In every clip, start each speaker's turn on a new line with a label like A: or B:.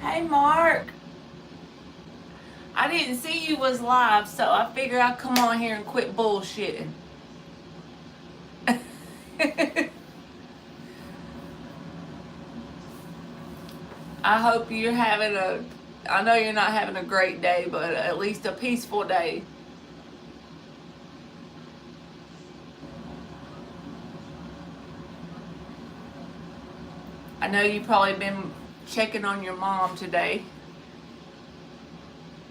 A: Hey, Mark. I didn't see you was live, so I figured I'd come on here and quit bullshitting. I hope you're having I know you're not having a great day, but at least a peaceful day. I know you've probably been checking on your mom today.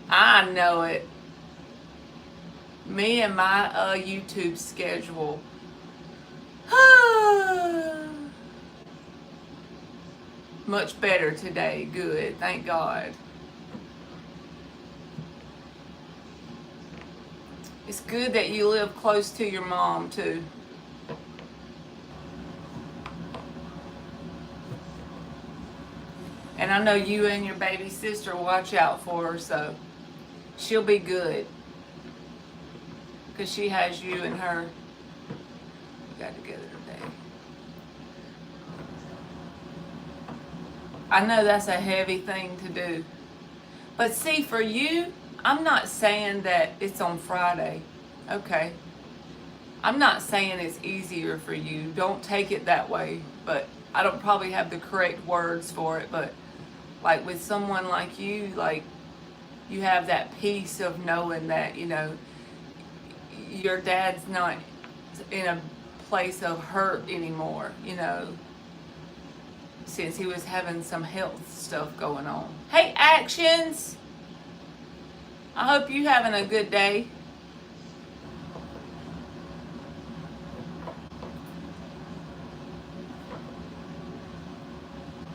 A: I know it. Me and my YouTube schedule. Much better today. Good. Thank God. It's good that you live close to your mom, too. And I know you and your baby sister watch out for her, so she'll be good. Because she has you and her. We got together today. I know that's a heavy thing to do. But see, for you, I'm not saying that it's on Friday. Okay. I'm not saying it's easier for you. Don't take it that way. But I don't probably have the correct words for it. But like with someone like you, like you have that peace of knowing that, you know, your dad's not in a place of hurt anymore, you know, since he was having some health stuff going on. Hey, Actions! I hope you having a good day.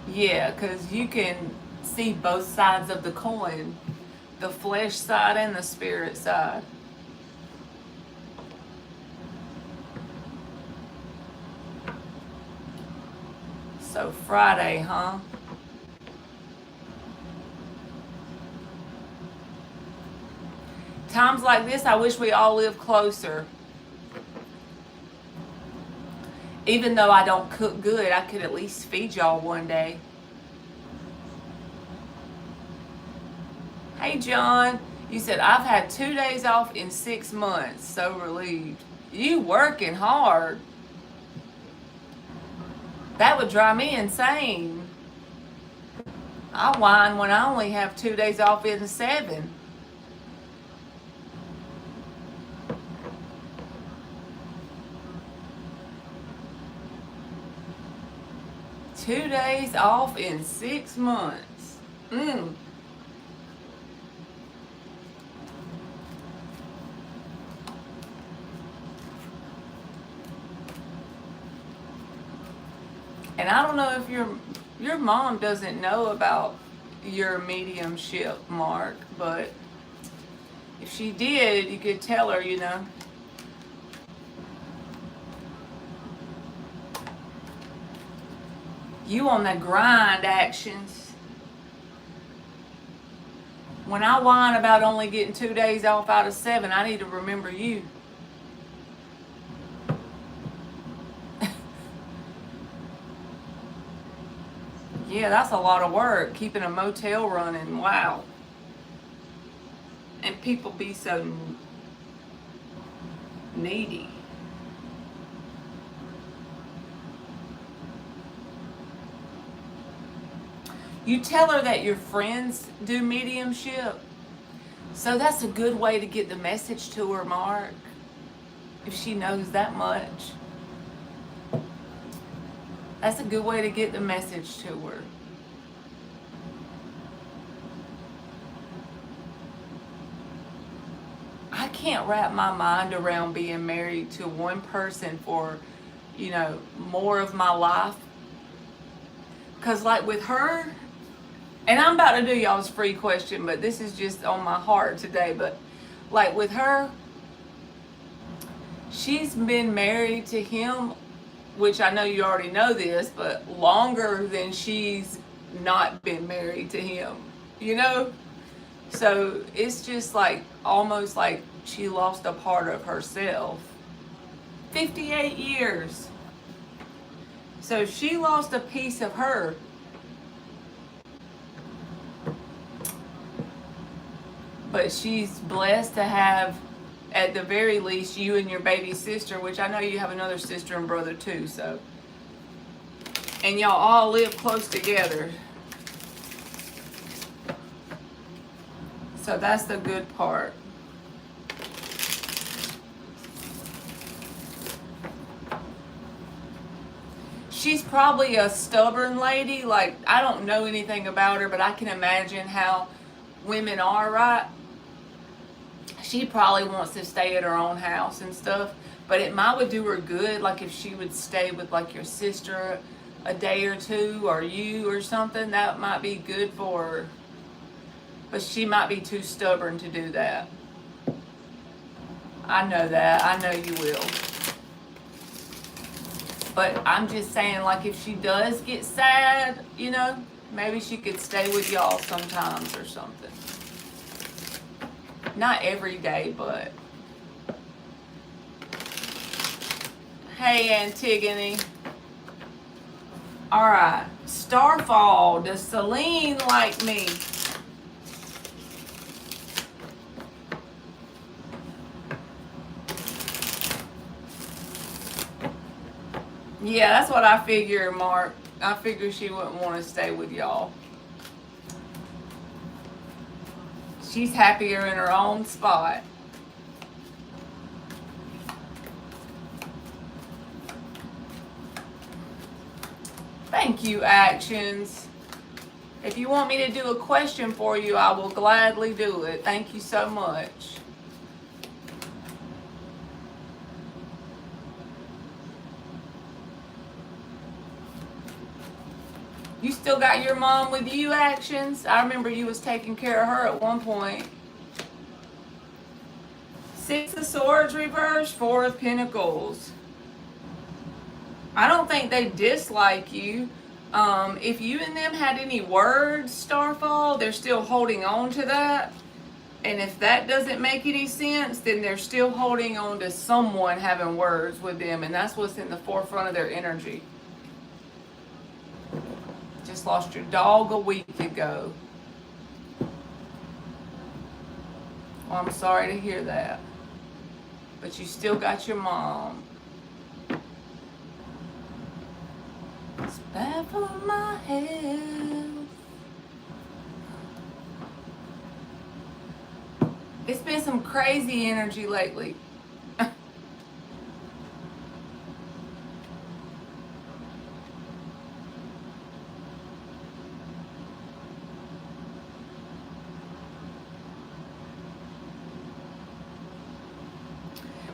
A: Yeah, because you can see both sides of the coin, the flesh side and the spirit side. So Friday, huh? Times like this, I wish we all lived closer. Even though I don't cook good, I could at least feed y'all one day. Hey, John. You said, I've had 2 days off in 6 months. So relieved. You working hard. That would drive me insane. I whine when I only have 2 days off in 7. Two days off in 6 months. And I don't know if your mom doesn't know about your mediumship, Mark, but if she did, you could tell her, you know. You on the grind, Actions. When I whine about only getting 2 days off out of 7, I need to remember you. Yeah, that's a lot of work, keeping a motel running. Wow. And people be so needy. You tell her that your friends do mediumship. So that's a good way to get the message to her, Mark, if she knows that much. That's a good way to get the message to her. I can't wrap my mind around being married to one person for, more of my life. Because, like, with her, and I'm about to do y'all's free question, but this is just on my heart today. But, like, with her, she's been married to him, which I know you already know this, but longer than she's not been married to him, So it's just like almost like she lost a part of herself. 58 years. So she lost a piece of her. But she's blessed to have, at the very least, you and your baby sister, which I know you have another sister and brother too, so. And y'all all live close together. So that's the good part. She's probably a stubborn lady. Like, I don't know anything about her, but I can imagine how women are, right? She probably wants to stay at her own house and stuff, but it would do her good, like if she would stay with like your sister a day or two, or you or something. That might be good for her. But she might be too stubborn to do that. I know that. I know you will. But I'm just saying, like, if she does get sad, maybe she could stay with y'all sometimes or something. Not every day, but. Hey, Antigone. Alright. Starfall. Does Celine like me? Yeah, that's what I figure, Mark. I figure she wouldn't want to stay with y'all. She's happier in her own spot. Thank you, Actions. If you want me to do a question for you, I will gladly do it. Thank you so much. You still got your mom with you, Actions? I remember you was taking care of her at one point. Six of Swords reversed, Four of Pentacles. I don't think they dislike you. If you and them had any words, Starfall, they're still holding on to that. And if that doesn't make any sense, then they're still holding on to someone having words with them. And that's what's in the forefront of their energy. Just lost your dog a week ago. Well, I'm sorry to hear that. But you still got your mom. It's bad for my health. It's been some crazy energy lately.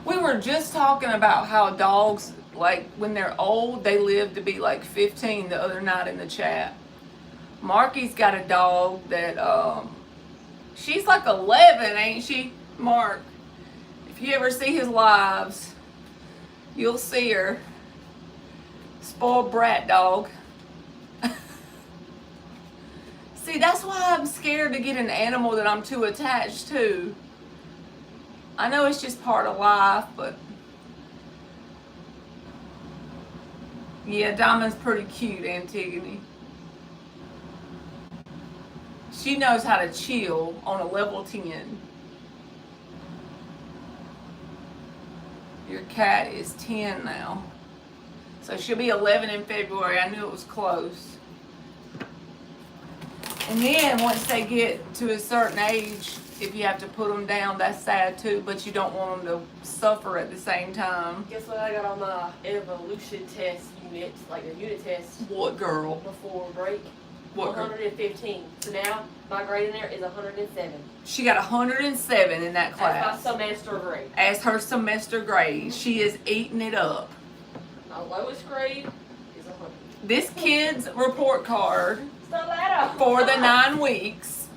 A: We were just talking about how dogs, like when they're old, they live to be like 15 the other night in the chat. Marky's got a dog that, she's like 11, ain't she, Mark? If you ever see his lives, you'll see her. Spoiled brat dog. See, that's why I'm scared to get an animal that I'm too attached to. I know it's just part of life, but yeah, Diamond's pretty cute, Antigone. She knows how to chill on a level 10. Your cat is 10 now. So she'll be 11 in February. I knew it was close. And then once they get to a certain age, If you have to put them down, that's sad too, but you don't want them to suffer at the same time.
B: Guess what I got on my evolution test unit, like a unit test?
A: What, girl?
B: Before break.
A: What,
B: 115. So now my grade in there is 107.
A: She got 107 in that class.
B: That's my semester grade.
A: As her semester grade. She is eating it up.
B: My lowest grade is 100.
A: This kid's report card
B: Stiletto.
A: for the 9 weeks,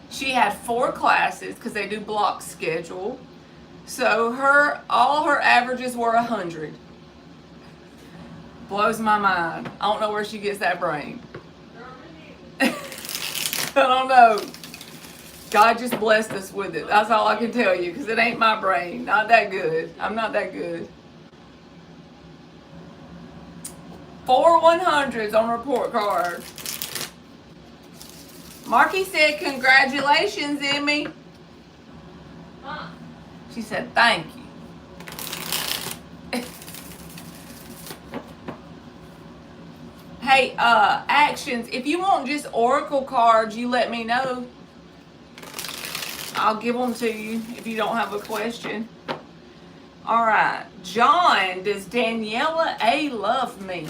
A: she had 4 classes because they do block schedule. So all her averages were 100. Blows my mind. I don't know where she gets that brain. I don't know. God just blessed us with it. That's all I can tell you, because it ain't my brain. Not that good. I'm not that good. 4 100s on report card. Marky said, congratulations, Emmy.
B: Huh?
A: She said, thank you. Hey, actions, if you want just oracle cards, you let me know. I'll give them to you if you don't have a question. All right. John, does Daniela A love me?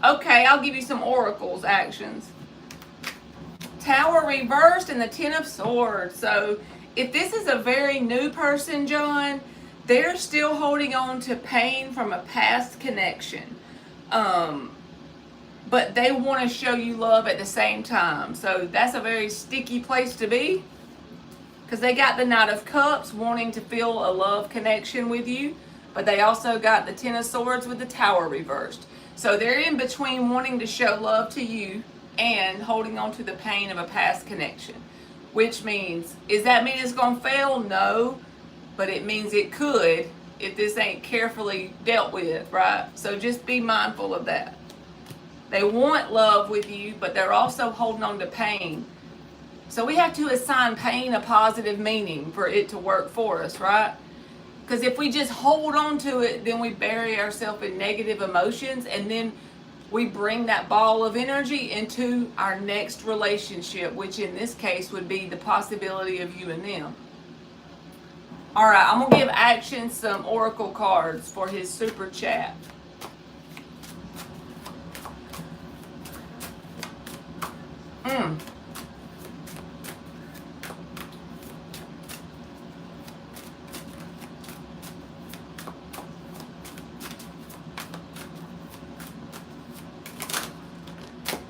A: Okay, I'll give you some oracles actions. Tower reversed and the 10 of Swords. So if this is a very new person, John, they're still holding on to pain from a past connection. But they want to show you love at the same time. So that's a very sticky place to be, because they got the Knight of Cups wanting to feel a love connection with you, but they also got the 10 of Swords with the Tower reversed. So they're in between wanting to show love to you and holding on to the pain of a past connection. Which means, does that mean it's going to fail? No. But it means it could if this ain't carefully dealt with, right? So just be mindful of that. They want love with you, but they're also holding on to pain. So we have to assign pain a positive meaning for it to work for us, right? Because if we just hold on to it, then we bury ourselves in negative emotions, and then we bring that ball of energy into our next relationship, which in this case would be the possibility of you and them. All right, I'm going to give Action some oracle cards for his super chat.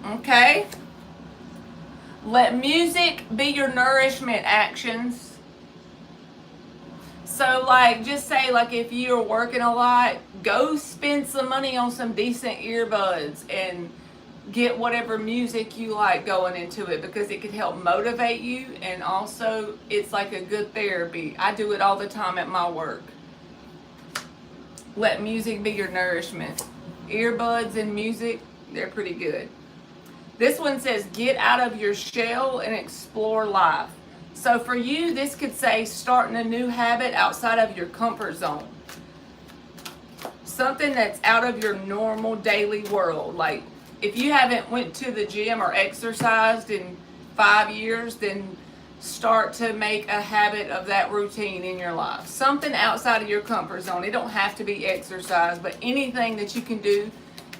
A: Okay. Let music be your nourishment, Actions. So like, just say like if you're working a lot, go spend some money on some decent earbuds and get whatever music you like going into it, because it could help motivate you, and also it's like a good therapy. I do it all the time at my work. Let music be your nourishment. Earbuds and music, they're pretty good. This one says, get out of your shell and explore life. So for you, this could say starting a new habit outside of your comfort zone. Something that's out of your normal daily world. Like if you haven't went to the gym or exercised in 5 years, then start to make a habit of that routine in your life. Something outside of your comfort zone. It don't have to be exercise, but anything that you can do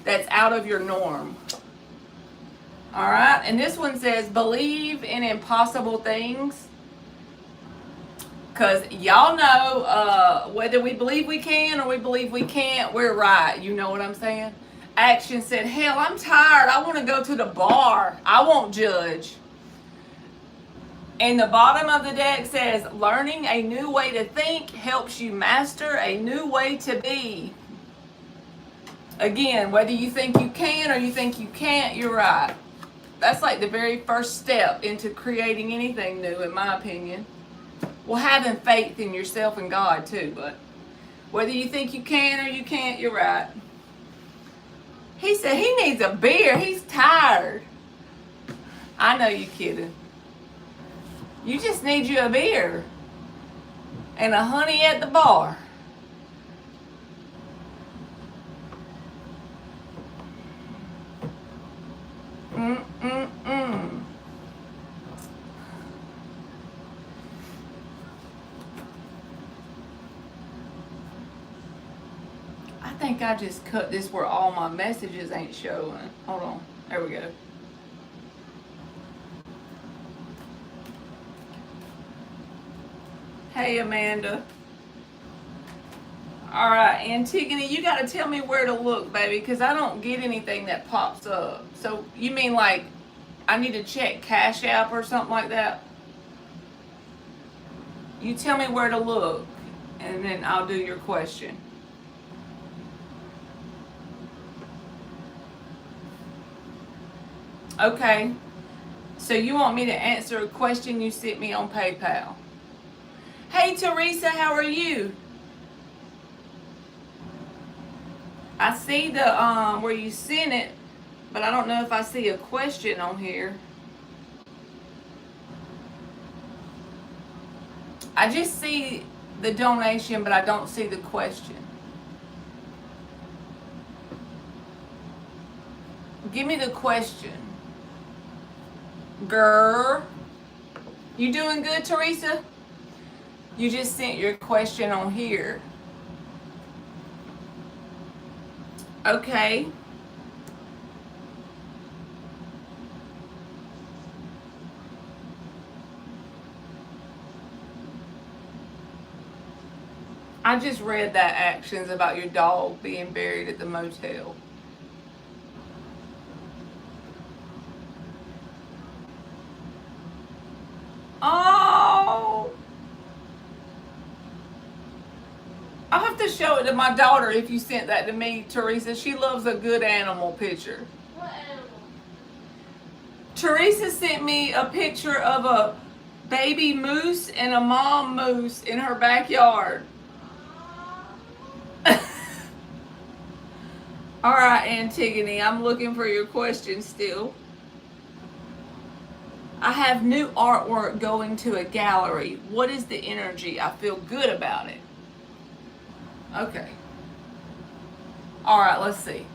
A: that's out of your norm. All right, and this one says, believe in impossible things. Because y'all know whether we believe we can or we believe we can't, we're right. You know what I'm saying? Action said, hell, I'm tired. I want to go to the bar. I won't judge. And the bottom of the deck says, learning a new way to think helps you master a new way to be. Again, whether you think you can or you think you can't, you're right. That's like the very first step into creating anything new, in my opinion. Well, having faith in yourself and God too, but whether you think you can or you can't, you're right. He said he needs a beer. He's tired. I know you're kidding. You just need you a beer and a honey at the bar. Mm-mm-mm. I think I just cut this where all my messages ain't showing. Hold on. There we go. Hey, Amanda. All right, Antigone, you got to tell me where to look, baby, because I don't get anything that pops up. So you mean like I need to check Cash App or something like that? You tell me where to look, and then I'll do your question. Okay. So you want me to answer a question you sent me on PayPal? Hey, Teresa, how are you? I see the where you sent it, but I don't know if I see a question on here. I just see the donation, but I don't see the question. Give me the question. Grr. You doing good, Teresa? You just sent your question on here. Okay. I just read that actions about your dog being buried at the motel. Oh! I'll have to show it to my daughter if you sent that to me, Teresa. She loves a good animal picture.
B: What animal?
A: Teresa sent me a picture of a baby moose and a mom moose in her backyard. All right, Antigone, I'm looking for your question still. I have new artwork going to a gallery. What is the energy? I feel good about it. Okay. All right, let's see.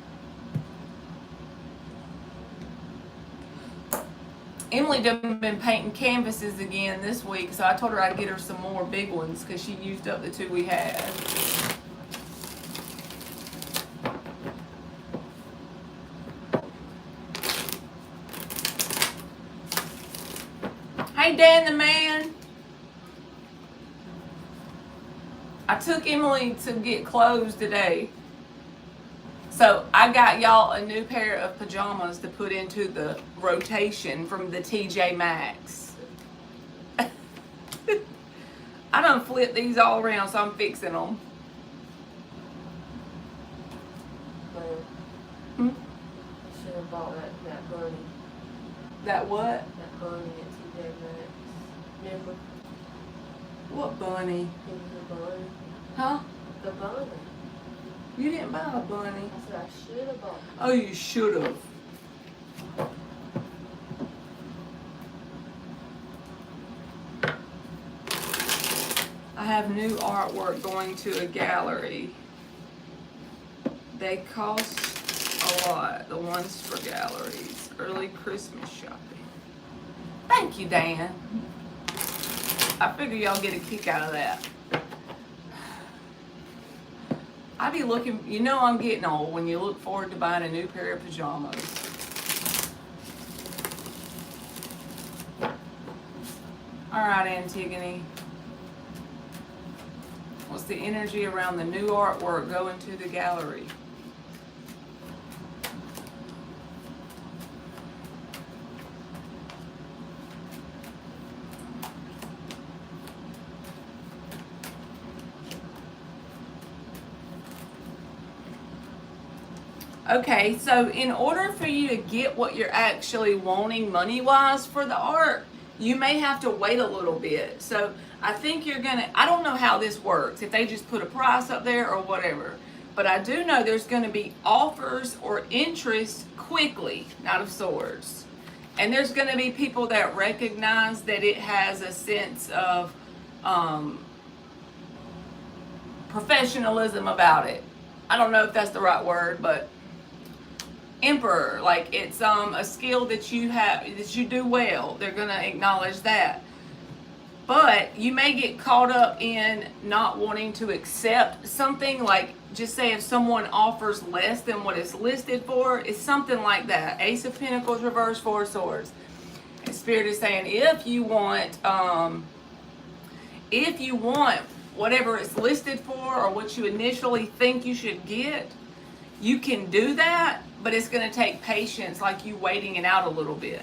A: Emily done been painting canvases again this week, so I told her I'd get her some more big ones because she used up the 2 we had. Hey, Dan the man. I took Emily to get clothes today. So I got y'all a new pair of pajamas to put into the rotation from the TJ Maxx. I done flipped these all around, so I'm fixing them.
B: Hmm? Should have bought that bunny.
A: That what?
B: That bunny at TJ Maxx. Remember?
A: What bunny?
B: It was a bunny.
A: Huh?
B: The bunny.
A: You didn't buy a bunny.
B: I said I should have bought.
A: Oh, you should have. I have new artwork going to a gallery. They cost a lot, the ones for galleries. Early Christmas shopping. Thank you, Dan. I figure y'all get a kick out of that. I be looking, you know I'm getting old when you look forward to buying a new pair of pajamas. All right, Antigone. What's the energy around the new artwork going to the gallery? Okay, so in order for you to get what you're actually wanting money-wise for the art, you may have to wait a little bit. So I think you're gonna, I don't know how this works, if they just put a price up there or whatever, but I do know there's gonna be offers or interest quickly, Knight of Swords. And there's going to be people that recognize that it has a sense of professionalism about it. I don't know if that's the right word, but emperor, like it's a skill that you have, that you do well. They're going to acknowledge that. But you may get caught up in not wanting to accept something, like just say if someone offers less than what it's listed for, it's something like that. Ace of Pentacles, reverse, Four of Swords. And Spirit is saying if you want whatever it's listed for or what you initially think you should get, you can do that, but it's going to take patience, like you waiting it out a little bit.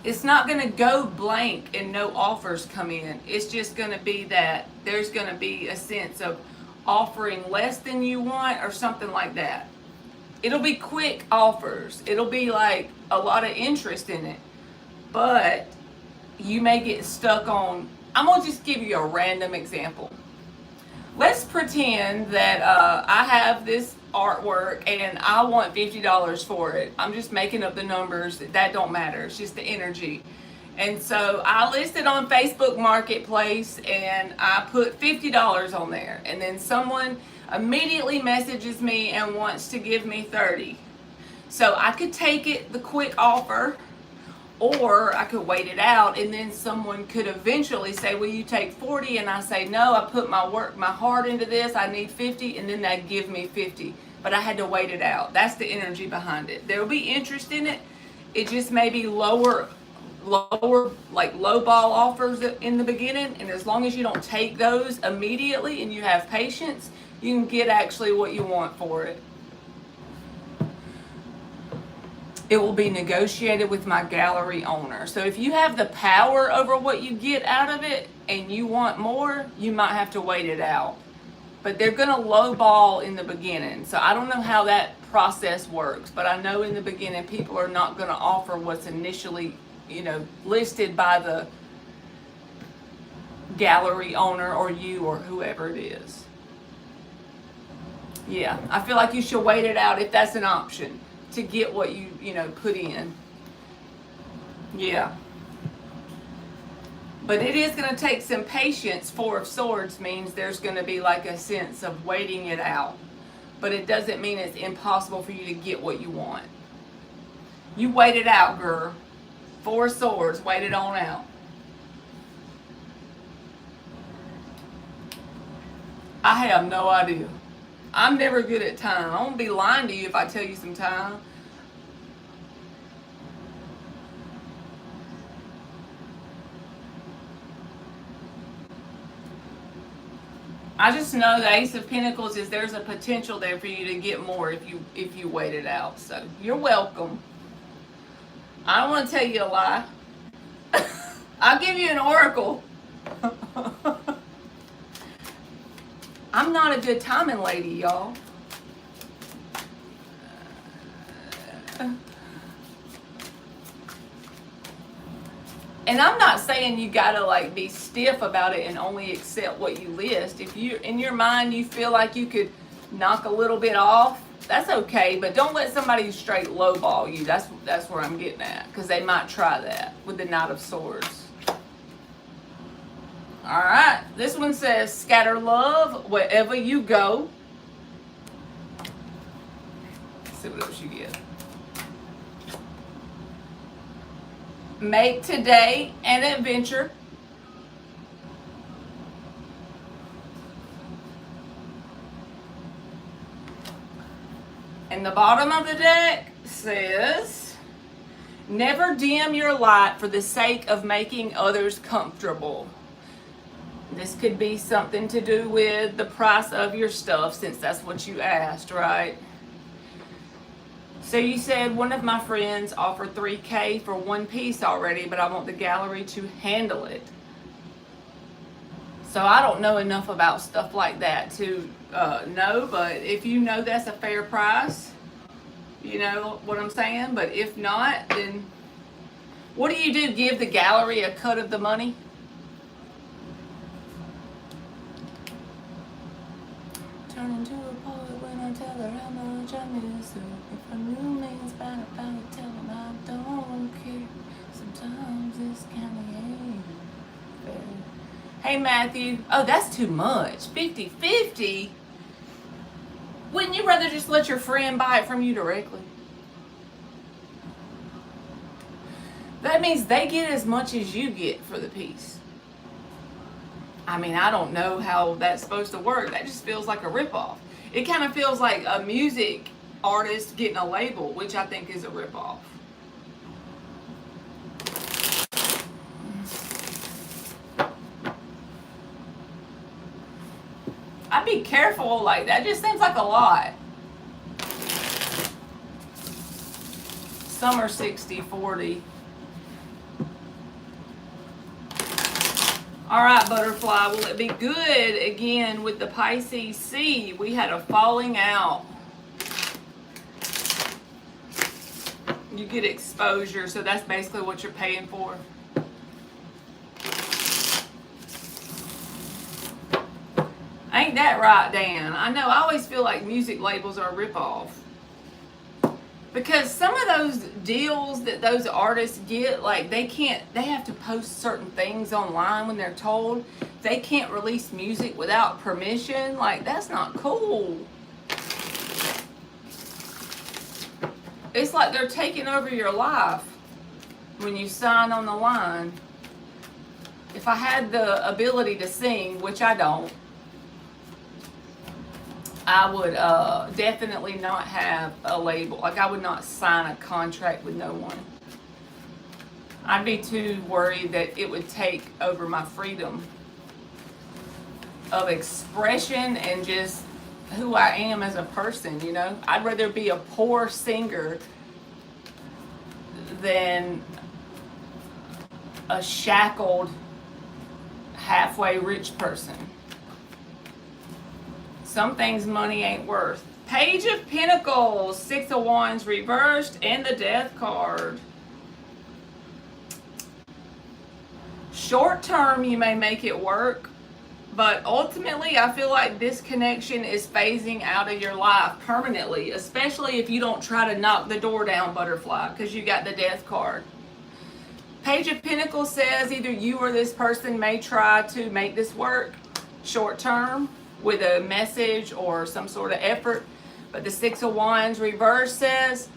A: It's not going to go blank and no offers come in. It's just going to be that there's going to be a sense of offering less than you want or something like that. It'll be quick offers. It'll be like a lot of interest in it. But you may get stuck on, I'm going to just give you a random example. Let's pretend that I have this artwork and I want $50 for it. I'm just making up the numbers. That don't matter. It's just the energy. And so I listed on Facebook Marketplace and I put $50 on there. And then someone immediately messages me and wants to give me $30. So I could take it, the quick offer, or I could wait it out, and then someone could eventually say, will you take 40? And I say, no, I put my heart into this, I need 50, and then they give me 50. But I had to wait it out. That's the energy behind it. There will be interest in it. It just may be lower, like low ball offers in the beginning. And as long as you don't take those immediately and you have patience, you can get actually what you want for it. It will be negotiated with my gallery owner. So if you have the power over what you get out of it and you want more, you might have to wait it out. But they're going to lowball in the beginning. So I don't know how that process works, but I know in the beginning people are not going to offer what's initially, listed by the gallery owner or you or whoever it is. Yeah, I feel like you should wait it out if that's an option to get what you put in. Yeah. But it is going to take some patience. Four of Swords means there's going to be like a sense of waiting it out. But it doesn't mean it's impossible for you to get what you want. You wait it out, girl. Four of Swords, wait it on out. I have no idea. I'm never good at time. I won't be lying to you if I tell you some time. I just know the Ace of Pentacles is there's a potential there for you to get more if you wait it out. So you're welcome. I don't want to tell you a lie. I'll give you an oracle. I'm not a good timing lady, y'all. And I'm not saying you gotta be stiff about it and only accept what you list. If you in your mind you feel like you could knock a little bit off, that's okay. But don't let somebody straight lowball you. That's where I'm getting at, because they might try that with the Knight of Swords. All right, this one says scatter love wherever you go. Let's see what else you get. Make today an adventure. And the bottom of the deck says, never dim your light for the sake of making others comfortable. This could be something to do with the price of your stuff, since that's what you asked, right? So you said, one of my friends offered $3,000 for one piece already, but I want the gallery to handle it. So I don't know enough about stuff like that to know, but if you know that's a fair price, you know what I'm saying? But if not, then what do? Give the gallery a cut of the money? Turn into a poet when I tell her how much I miss her. If I knew man's bad, I'd tell him I don't care. Hey, Matthew. Oh, that's too much. 50-50? Wouldn't you rather just let your friend buy it from you directly? That means they get as much as you get for the piece. I mean, I don't know how that's supposed to work. That just feels like a ripoff. It kind of feels like a music artist getting a label, which I think is a ripoff. I'd be careful, like that just seems like a lot. Some are 60-40. All right, Butterfly, will it be good again with the Pisces C? We had a falling out. You get exposure, so that's basically what you're paying for. Ain't that right, Dan? I know, I always feel like music labels are a ripoff. Because some of those deals that those artists get, like they have to post certain things online when they're told. They can't release music without permission. Like, that's not cool. It's like they're taking over your life when you sign on the line. If I had the ability to sing, which I don't, I would definitely not have a label. Like, I would not sign a contract with no one. I'd be too worried that it would take over my freedom of expression and just who I am as a person, you know? I'd rather be a poor singer than a shackled, halfway rich person. Some things money ain't worth. Page of Pentacles, 6 of Wands reversed, and the Death card. Short term, you may make it work, but ultimately, I feel like this connection is phasing out of your life permanently, especially if you don't try to knock the door down, Butterfly, because you got the Death card. Page of Pentacles says either you or this person may try to make this work short term with a message or some sort of effort, but the 6 of Wands reverse says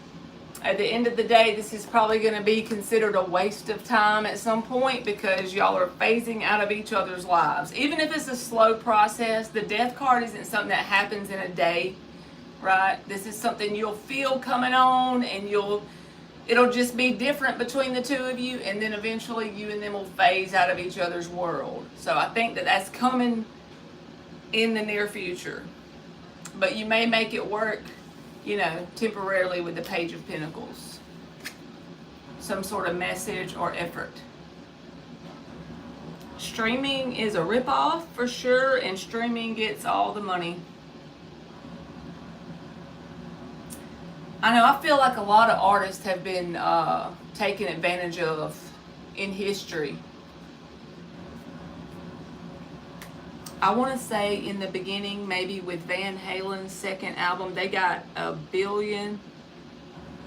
A: at the end of the day, this is probably going to be considered a waste of time at some point because y'all are phasing out of each other's lives. Even if it's a slow process, the Death card isn't something that happens in a day, right? This is something you'll feel coming on, and it'll just be different between the two of you, and then eventually you and them will phase out of each other's world. So I think that that's coming in the near future, but you may make it work, you know, temporarily with the Page of Pentacles. Some sort of message or effort. Streaming is a ripoff for sure, and streaming gets all the money. I know, I feel like a lot of artists have been taken advantage of in history. I want to say in the beginning, maybe with Van Halen's second album, they got a bill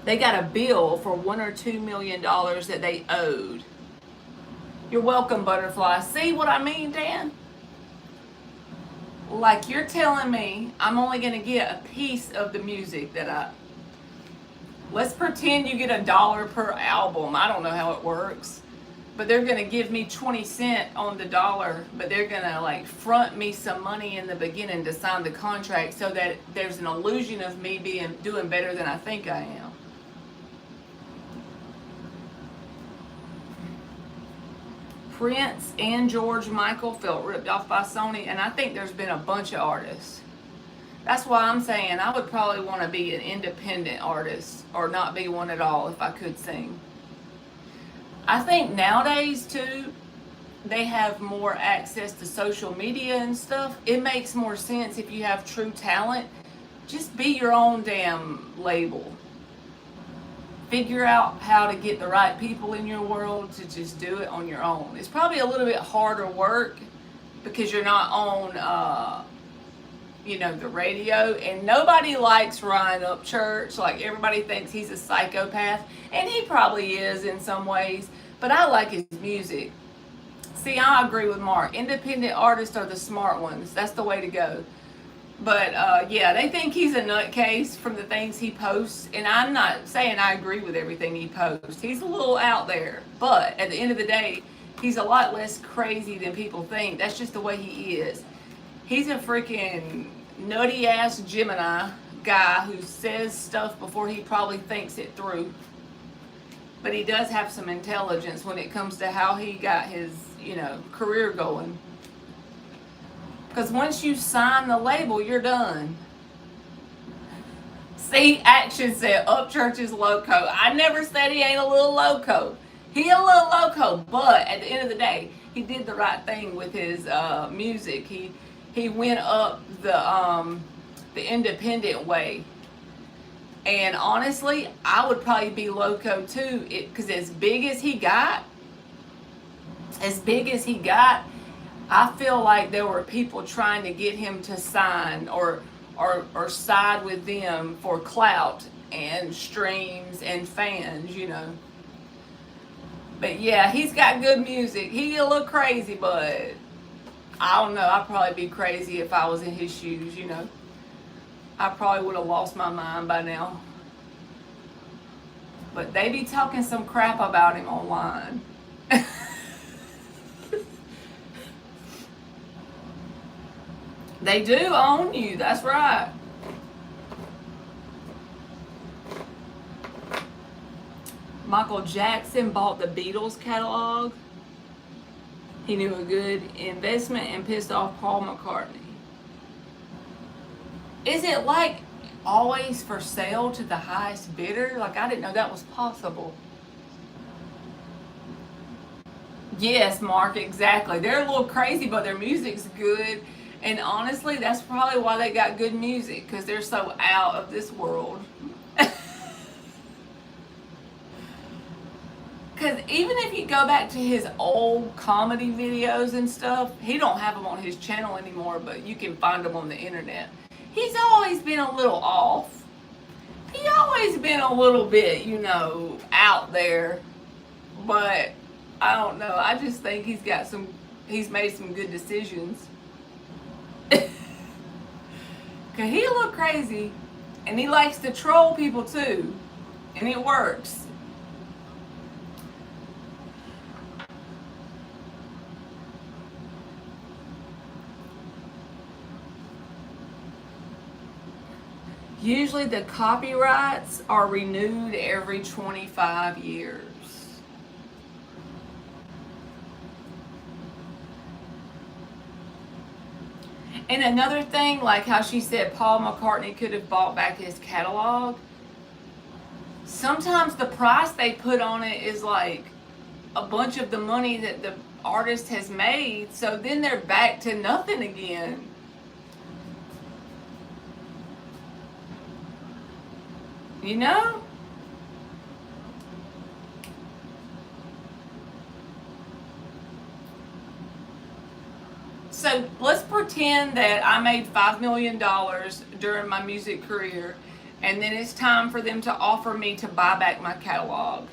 A: for $1 or $2 million that they owed. You're welcome, Butterfly. See what I mean, Dan? Like, you're telling me I'm only going to get a piece of the music that let's pretend you get $1 per album. I don't know how it works. But they're going to give me 20 cents on the dollar, but they're going to like front me some money in the beginning to sign the contract so that there's an illusion of me doing better than I think I am. Prince and George Michael felt ripped off by Sony, and I think there's been a bunch of artists. That's why I'm saying I would probably want to be an independent artist or not be one at all if I could sing. I think nowadays, too, they have more access to social media and stuff. It makes more sense if you have true talent. Just be your own damn label. Figure out how to get the right people in your world to just do it on your own. It's probably a little bit harder work because you're not on, the radio, and nobody likes Ryan Upchurch. Like, everybody thinks he's a psychopath, and he probably is in some ways, but I like his music. See, I agree with Mark. Independent artists are the smart ones. That's the way to go. But yeah, they think he's a nutcase from the things he posts, and I'm not saying I agree with everything he posts. He's a little out there, but at the end of the day, he's a lot less crazy than people think. That's just the way he is. He's a freaking nutty ass Gemini guy who says stuff before he probably thinks it through. But he does have some intelligence when it comes to how he got his, career going. Because once you sign the label, you're done. See, Action said Upchurch is loco. I never said he ain't a little loco. He a little loco, but at the end of the day, he did the right thing with his music. He went up the independent way. And honestly, I would probably be loco too, because as big as he got, I feel like there were people trying to get him to sign or side with them for clout and streams and fans, But yeah, he's got good music. He a little crazy, but I don't know. I'd probably be crazy if I was in his shoes, I probably would have lost my mind by now. But they be talking some crap about him online. They do own you, that's right. Michael Jackson bought the Beatles catalog. He knew a good investment and pissed off Paul McCartney. Is it like always for sale to the highest bidder? Like, I didn't know that was possible. Yes, Mark, exactly. They're a little crazy, but their music's good. And honestly, that's probably why they got good music, because they're so out of this world. Because even if you go back to his old comedy videos and stuff, he don't have them on his channel anymore, but you can find them on the internet. He's always been a little off. He always been a little bit, out there. But I don't know. I just think he's made some good decisions. Cause he a little crazy, and he likes to troll people too, and it works. Usually the copyrights are renewed every 25 years. And another thing, like how she said Paul McCartney could have bought back his catalog. Sometimes the price they put on it is like a bunch of the money that the artist has made, so then they're back to nothing again. So let's pretend that I made $5 million during my music career, and then it's time for them to offer me to buy back my catalog.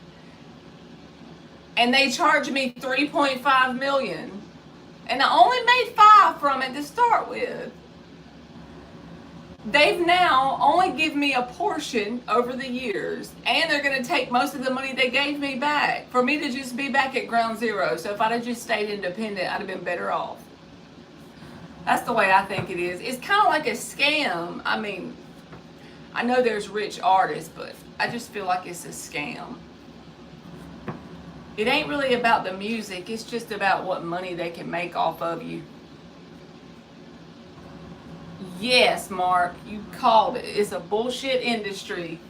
A: And they charge me $3.5 million. And I only made $5 from it to start with. They've now only given me a portion over the years, and they're going to take most of the money they gave me back for me to just be back at ground zero. So if I'd have just stayed independent, I'd have been better off. That's the way I think it is. It's kind of like a scam. I mean, I know there's rich artists, but I just feel like it's a scam. It ain't really about the music. It's just about what money they can make off of you. Yes, Mark, you called it. It's a bullshit industry.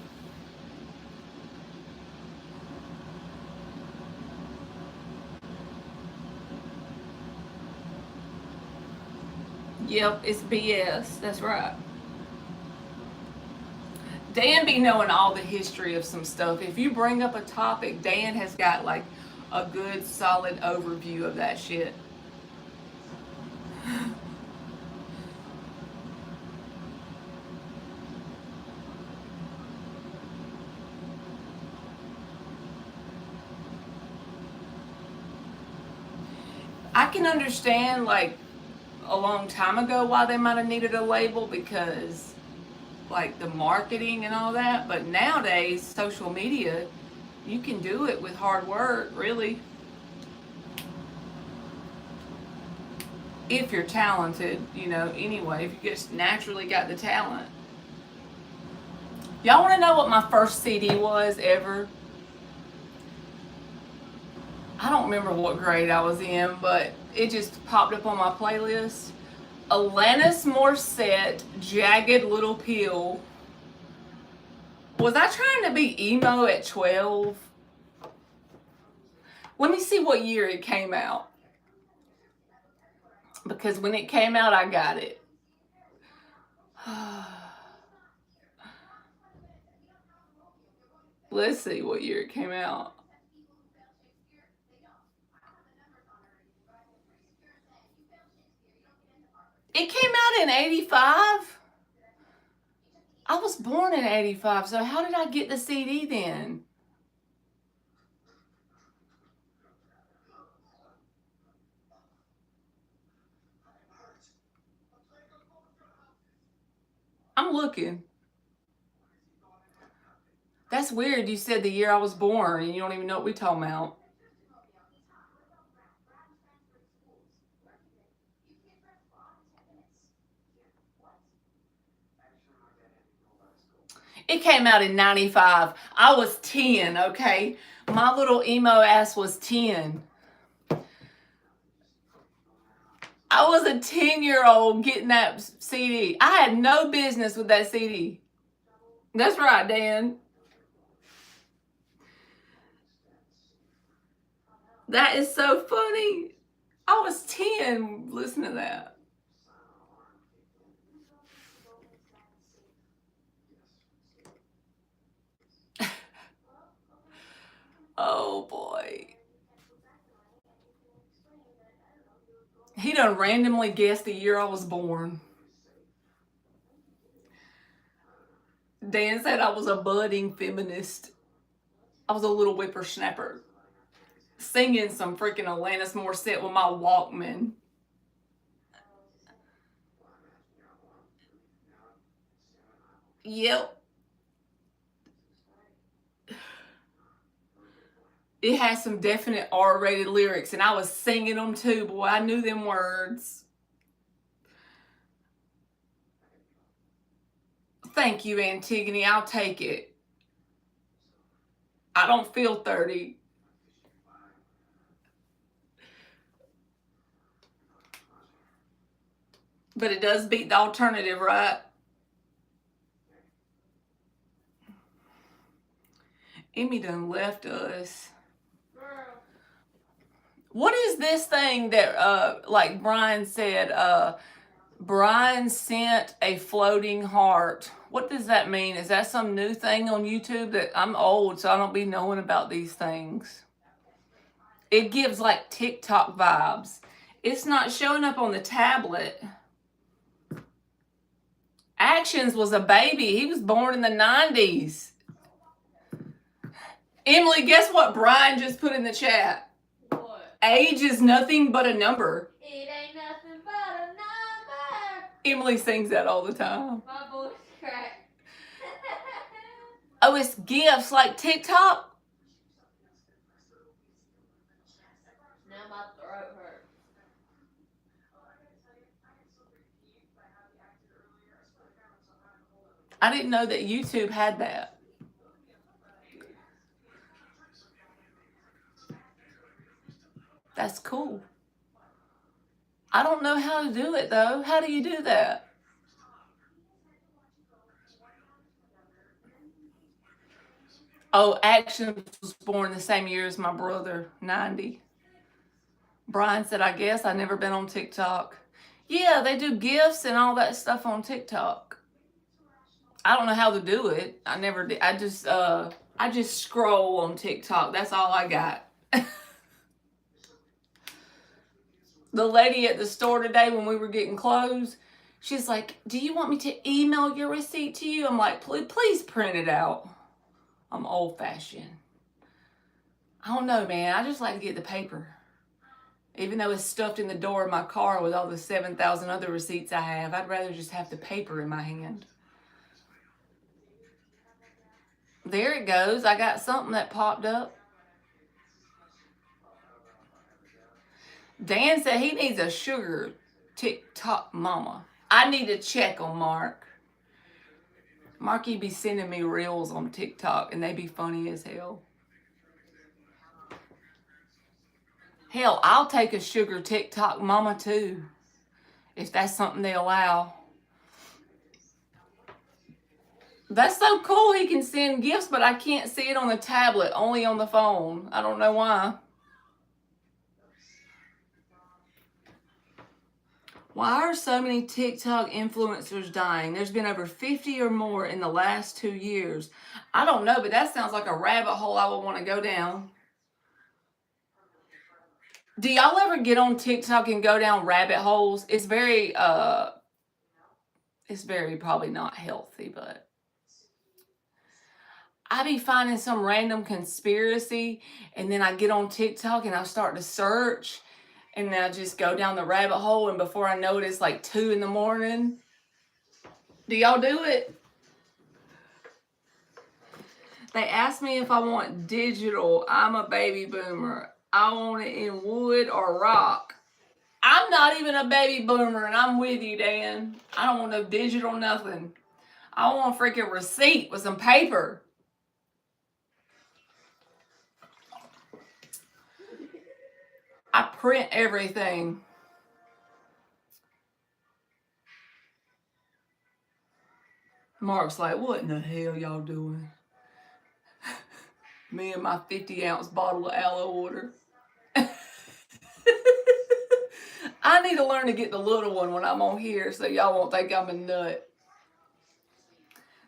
A: Yep, it's BS. That's right. Dan be knowing all the history of some stuff. If you bring up a topic, Dan has got like a good solid overview of that shit. I can understand, like, a long time ago why they might have needed a label because, like, the marketing and all that. But nowadays, social media, you can do it with hard work, really. If you're talented, anyway, if you just naturally got the talent. Y'all want to know what my first CD was ever? I don't remember what grade I was in, but it just popped up on my playlist. Alanis Morissette, Jagged Little Pill. Was I trying to be emo at 12? Let me see what year it came out. Because when it came out, I got it. Let's see what year it came out. It came out in 85? I was born in 85, so how did I get the CD then? I'm looking. That's weird. You said the year I was born and you don't even know what we're talking about. It came out in 95. I was 10, okay? My little emo ass was 10. I was a 10-year-old getting that CD. I had no business with that CD. That's right, Dan. That is so funny. I was 10 listening to that. Oh boy. He done randomly guessed the year I was born. Dan said I was a budding feminist. I was a little whippersnapper. Singing some freaking Alanis Morissette with my Walkman. Yep. It has some definite R-rated lyrics, and I was singing them too. Boy, I knew them words. Thank you, Antigone. I'll take it. I don't feel 30. But it does beat the alternative, right? Emmy done left us. What is this thing that, like Brian said, Brian sent a floating heart? What does that mean? Is that some new thing on YouTube? That I'm old, so I don't be knowing about these things. It gives like TikTok vibes. It's not showing up on the tablet. Actions was a baby. He was born in the 90s. Emily, guess what Brian just put in the chat?
B: What?
A: Age is nothing but a number.
B: It ain't nothing but a number.
A: Emily sings that all the time.
B: My voice cracked.
A: Oh, it's gifts like TikTok?
B: Now my throat hurts.
A: I didn't know that YouTube had that. That's cool. I don't know how to do it though. How do you do that? Oh, Action was born the same year as my brother, 90. Brian said, I guess I've never been on TikTok. Yeah, they do gifts and all that stuff on TikTok. I don't know how to do it. I never did. I just scroll on TikTok. That's all I got. The lady at the store today when we were getting clothes, she's like, do you want me to email your receipt to you? I'm like, please print it out. I'm old fashioned. I don't know, man. I just like to get the paper. Even though it's stuffed in the door of my car with all the 7,000 other receipts I have, I'd rather just have the paper in my hand. There it goes. I got something that popped up. Dan said he needs a sugar TikTok mama. I need to check on Mark. Marky be sending me reels on TikTok and they be funny as hell. Hell, I'll take a sugar TikTok mama too, if that's something they allow. That's so cool he can send gifts, but I can't see it on the tablet, only on the phone. I don't know why. Why are so many TikTok influencers dying? There's been over 50 or more in the last 2 years. I don't know, but that sounds like a rabbit hole I would want to go down. Do y'all ever get on TikTok and go down rabbit holes? It's very probably not healthy, but I be finding some random conspiracy and then I get on TikTok and I start to search and then I just go down the rabbit hole and before I know it, it's like 2 a.m. Do y'all do it? They asked me if I want digital. I'm a baby boomer. I want it in wood or rock. I'm not even a baby boomer and I'm with you, Dan. I don't want no digital nothing. I want a freaking receipt with some paper. I print everything. Mark's like, what in the hell y'all doing? Me and my 50-ounce bottle of aloe water. I need to learn to get the little one when I'm on here so y'all won't think I'm a nut.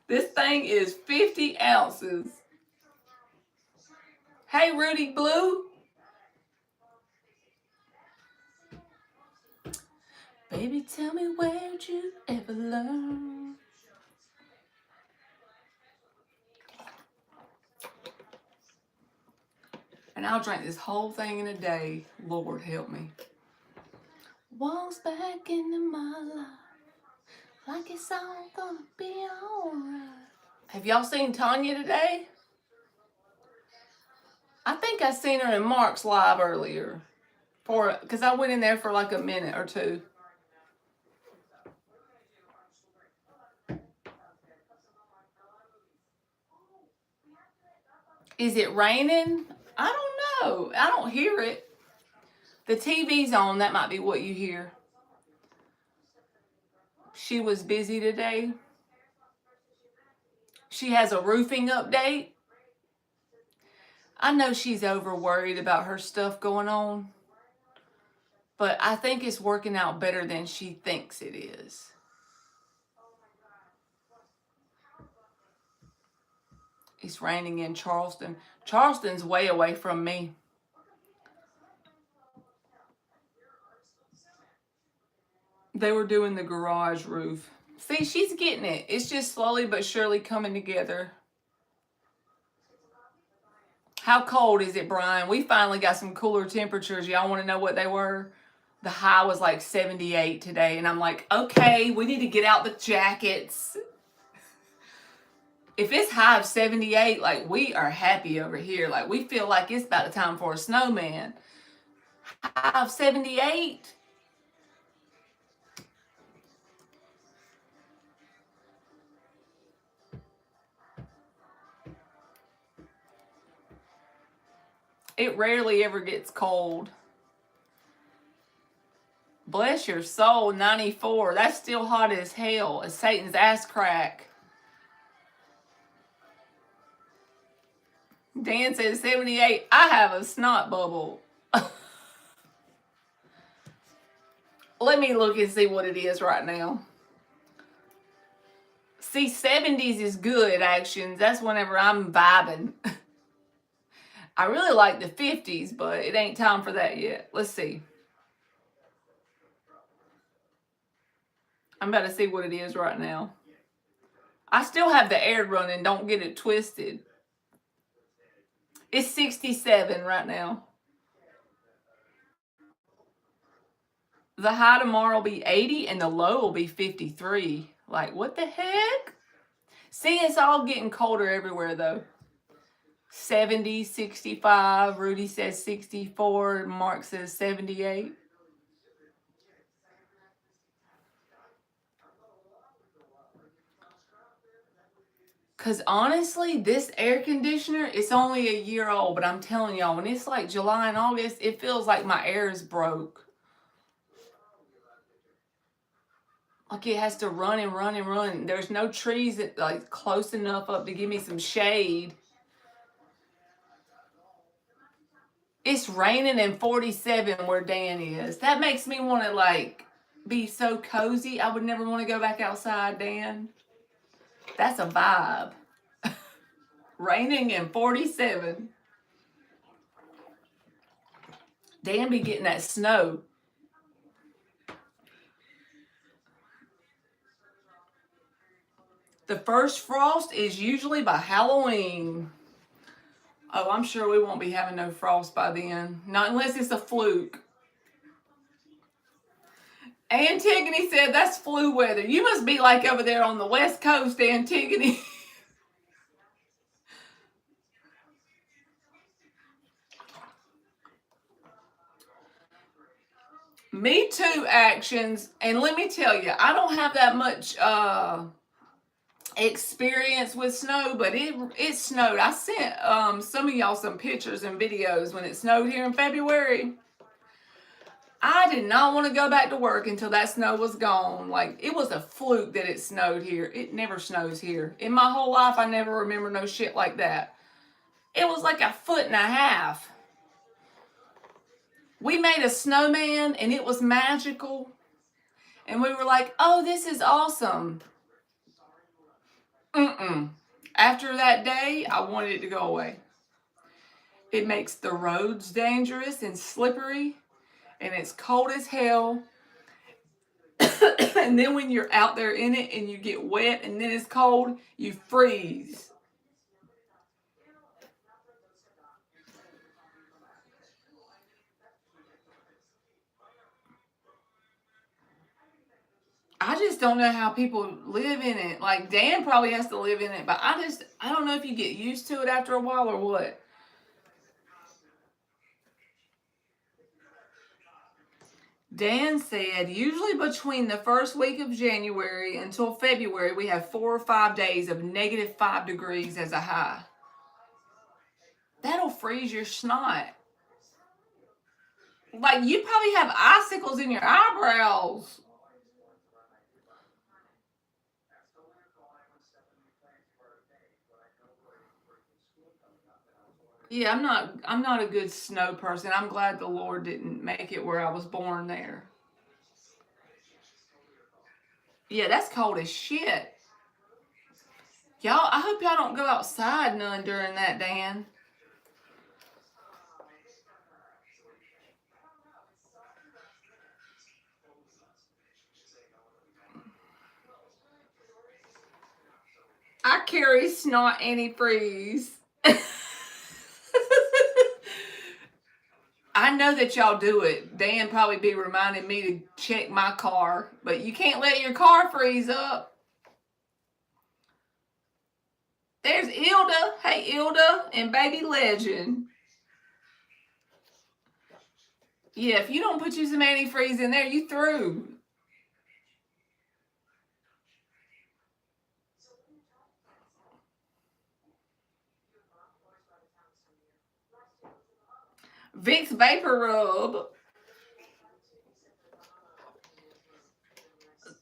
A: This thing is 50 ounces. Hey, Rudy Blue. Baby, tell me, where'd you ever learn? And I'll drink this whole thing in a day. Lord help me. Walks back into my life like it's all gonna be alright. Have y'all seen Tanya today? I think I seen her in Mark's live earlier. Because I went in there for like a minute or two. Is it raining? I don't know. I don't hear it. The TV's on. That might be what you hear. She was busy today. She has a roofing update. I know she's over worried about her stuff going on. But I think it's working out better than she thinks it is. It's raining in Charleston. Charleston's way away from me. They were doing the garage roof. See, she's getting it. It's just slowly but surely coming together. How cold is it, Brian? We finally got some cooler temperatures. Y'all want to know what they were? The high was like 78 today. And I'm like, okay, we need to get out the jackets. If it's high of 78, like, we are happy over here. Like, we feel like it's about the time for a snowman. High of 78. It rarely ever gets cold. Bless your soul, 94. That's still hot as hell. As Satan's ass crack. Dan says 78. I have a snot bubble. Let me look and see what it is right now. See, 70s is good, actions. That's whenever I'm vibing. I really like the 50s, but it ain't time for that yet. Let's see. I'm about to see what it is right now. I still have the air running. Don't get it twisted. It's 67 right now. The high tomorrow will be 80 and the low will be 53. Like, what the heck? See, it's all getting colder everywhere, though. 70, 65. Rudy says 64. Mark says 78. Because honestly, this air conditioner, it's only a year old, but I'm telling y'all, when it's like July and August, it feels like my air is broke. Like it has to run and run and run. There's no trees that like close enough up to give me some shade. It's raining and 47 where Dan is. That makes me want to like be so cozy. I would never want to go back outside, Dan. That's a vibe. Raining and 47. Dan be getting that snow. The first frost is usually by Halloween. Oh, I'm sure we won't be having no frost by then. Not unless it's a fluke. Antigone said that's flu weather. You must be like over there on the West Coast, Antigone. Me too actions. And let me tell you, I don't have that much experience with snow, but it snowed. I sent some of y'all some pictures and videos when it snowed here in February. I did not want to go back to work until that snow was gone. Like, it was a fluke that it snowed here. It never snows here. In my whole life, I never remember no shit like that. It was like 1.5 feet. We made a snowman, and it was magical. And we were like, oh, this is awesome. After that day, I wanted it to go away. It makes the roads dangerous and slippery, and it's cold as hell. And then when you're out there in it and you get wet and then it's cold, you freeze. I just don't know how people live in it. Like, Dan probably has to live in it, but I don't know if you get used to it after a while or what. Dan said, usually between the first week of January until February, we have 4 or 5 days of -5 degrees as a high. That'll freeze your snot. Like, you probably have icicles in your eyebrows. Yeah, I'm not a good snow person. I'm glad the Lord didn't make it where I was born there. Yeah, that's cold as shit. Y'all, I hope y'all don't go outside none during that, Dan. I carry snot antifreeze. I know that y'all do it. Dan probably be reminding me to check my car, but you can't let your car freeze up. There's Ilda. Hey, Ilda and Baby Legend. Yeah, if you don't put you some antifreeze in there, you through. Vicks Vapor Rub.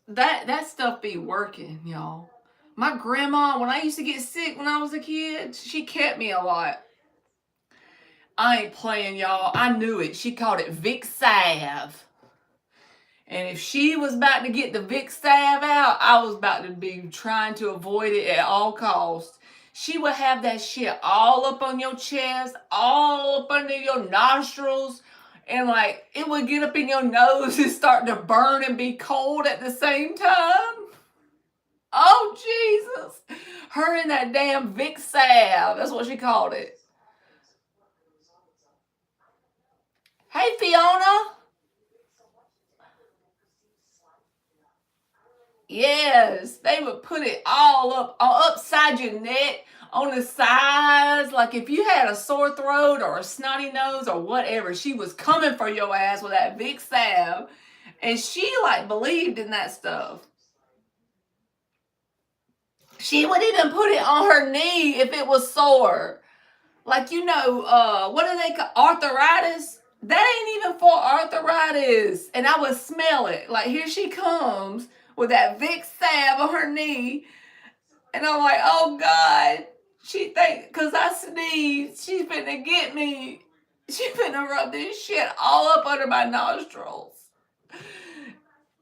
A: That stuff be working, y'all. My grandma, when I used to get sick when I was a kid, she kept me a lot. I ain't playing, y'all. I knew it. She called it Vicks Salve. And if she was about to get the Vicks Salve out, I was about to be trying to avoid it at all costs. She would have that shit all up on your chest, all up under your nostrils, and like it would get up in your nose and start to burn and be cold at the same time. Oh, Jesus. Her and that damn Vicks Salve. That's what she called it. Hey, Fiona. Yes, they would put it all up, upside your neck, on the sides. Like if you had a sore throat or a snotty nose or whatever, she was coming for your ass with that big salve. And she like believed in that stuff. She would even put it on her knee if it was sore. Like, what do they call arthritis? That ain't even for arthritis. And I would smell it. Like, here she comes with that Vicks salve on her knee. And I'm like, oh God. She think, because I sneezed, she's finna get me. She finna rub this shit all up under my nostrils.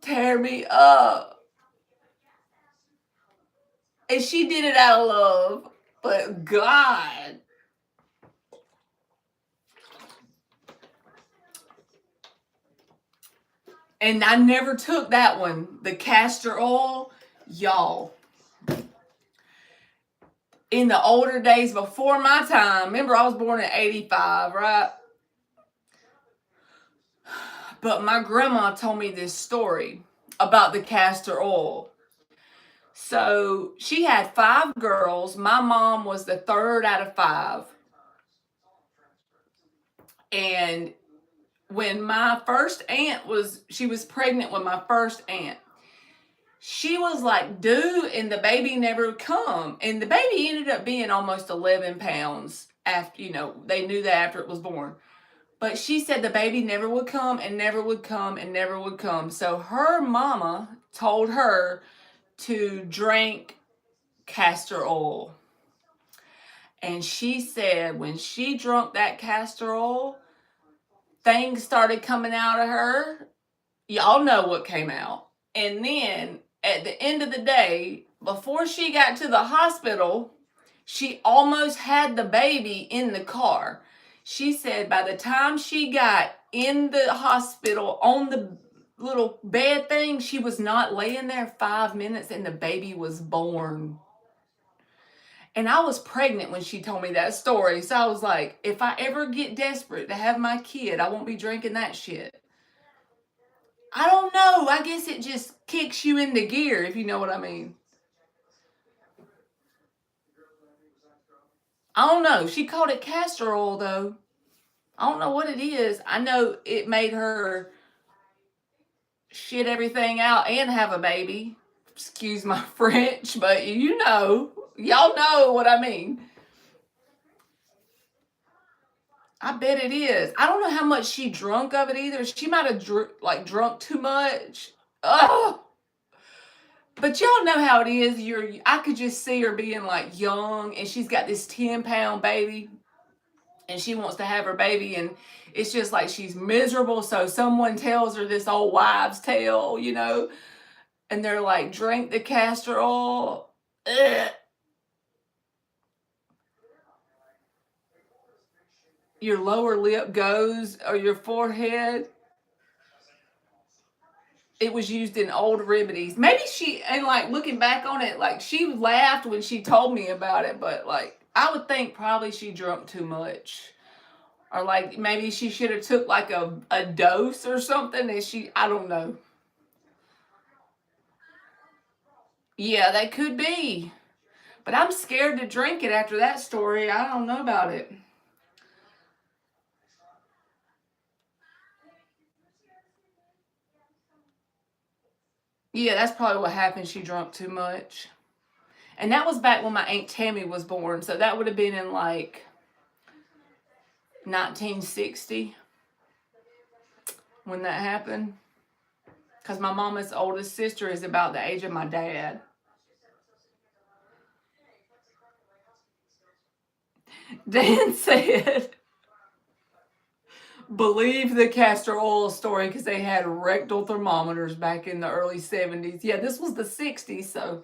A: Tear me up. And she did it out of love. But God. And I never took that one. The castor oil. Y'all. In the older days before my time, remember I was born in 85, right? But my grandma told me this story about the castor oil. So she had 5 girls. My mom was the 3rd out of 5. And when my first aunt she was pregnant with my first aunt. She was like due and the baby never come. And the baby ended up being almost 11 pounds after, they knew that after it was born. But she said the baby never would come and never would come and never would come. So her mama told her to drink castor oil. And she said when she drank that castor oil, things started coming out of her. Y'all know what came out. And then at the end of the day, before she got to the hospital, she almost had the baby in the car. She said by the time she got in the hospital on the little bed thing, she was not laying there 5 minutes and the baby was born. And I was pregnant when she told me that story. So I was like, if I ever get desperate to have my kid, I won't be drinking that shit. I don't know. I guess it just kicks you into gear, if you know what I mean. I don't know. She called it castor oil, though. I don't know what it is. I know it made her shit everything out and have a baby. Excuse my French, but y'all know what I mean. I bet it is. I don't know how much she drunk of it either. She might have drunk too much. Oh. But y'all know how it is. I could just see her being like young and she's got this 10-pound baby and she wants to have her baby and it's just like she's miserable. So someone tells her this old wives' tale, and they're like, drink the castor oil. Ugh. Your lower lip goes or your forehead. It was used in old remedies. Maybe looking back on it, like she laughed when she told me about it, but like I would think probably she drunk too much. Or like maybe she should have took like a dose or something and I don't know. Yeah, that could be. But I'm scared to drink it after that story. I don't know about it. Yeah, that's probably what happened. She drank too much. And that was back when my Aunt Tammy was born. So that would have been in like 1960 when that happened. Because my mama's oldest sister is about the age of my dad. Dan said, believe the castor oil story because they had rectal thermometers back in the early 70s. Yeah, this was the 60s, so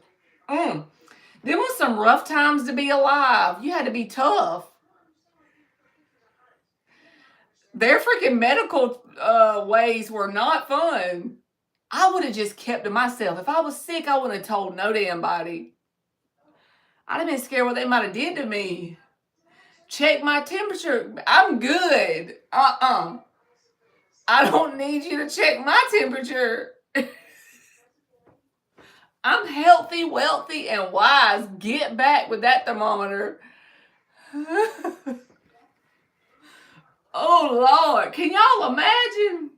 A: there was some rough times to be alive. You had to be tough. Their freaking medical ways were not fun. I would have just kept to myself. If I was sick, I wouldn't have told no damn body. I'd have been scared what they might have did to me. Check my temperature. I'm good. I don't need you to check my temperature. I'm healthy, wealthy, and wise. Get back with that thermometer. Oh, Lord. Can y'all imagine?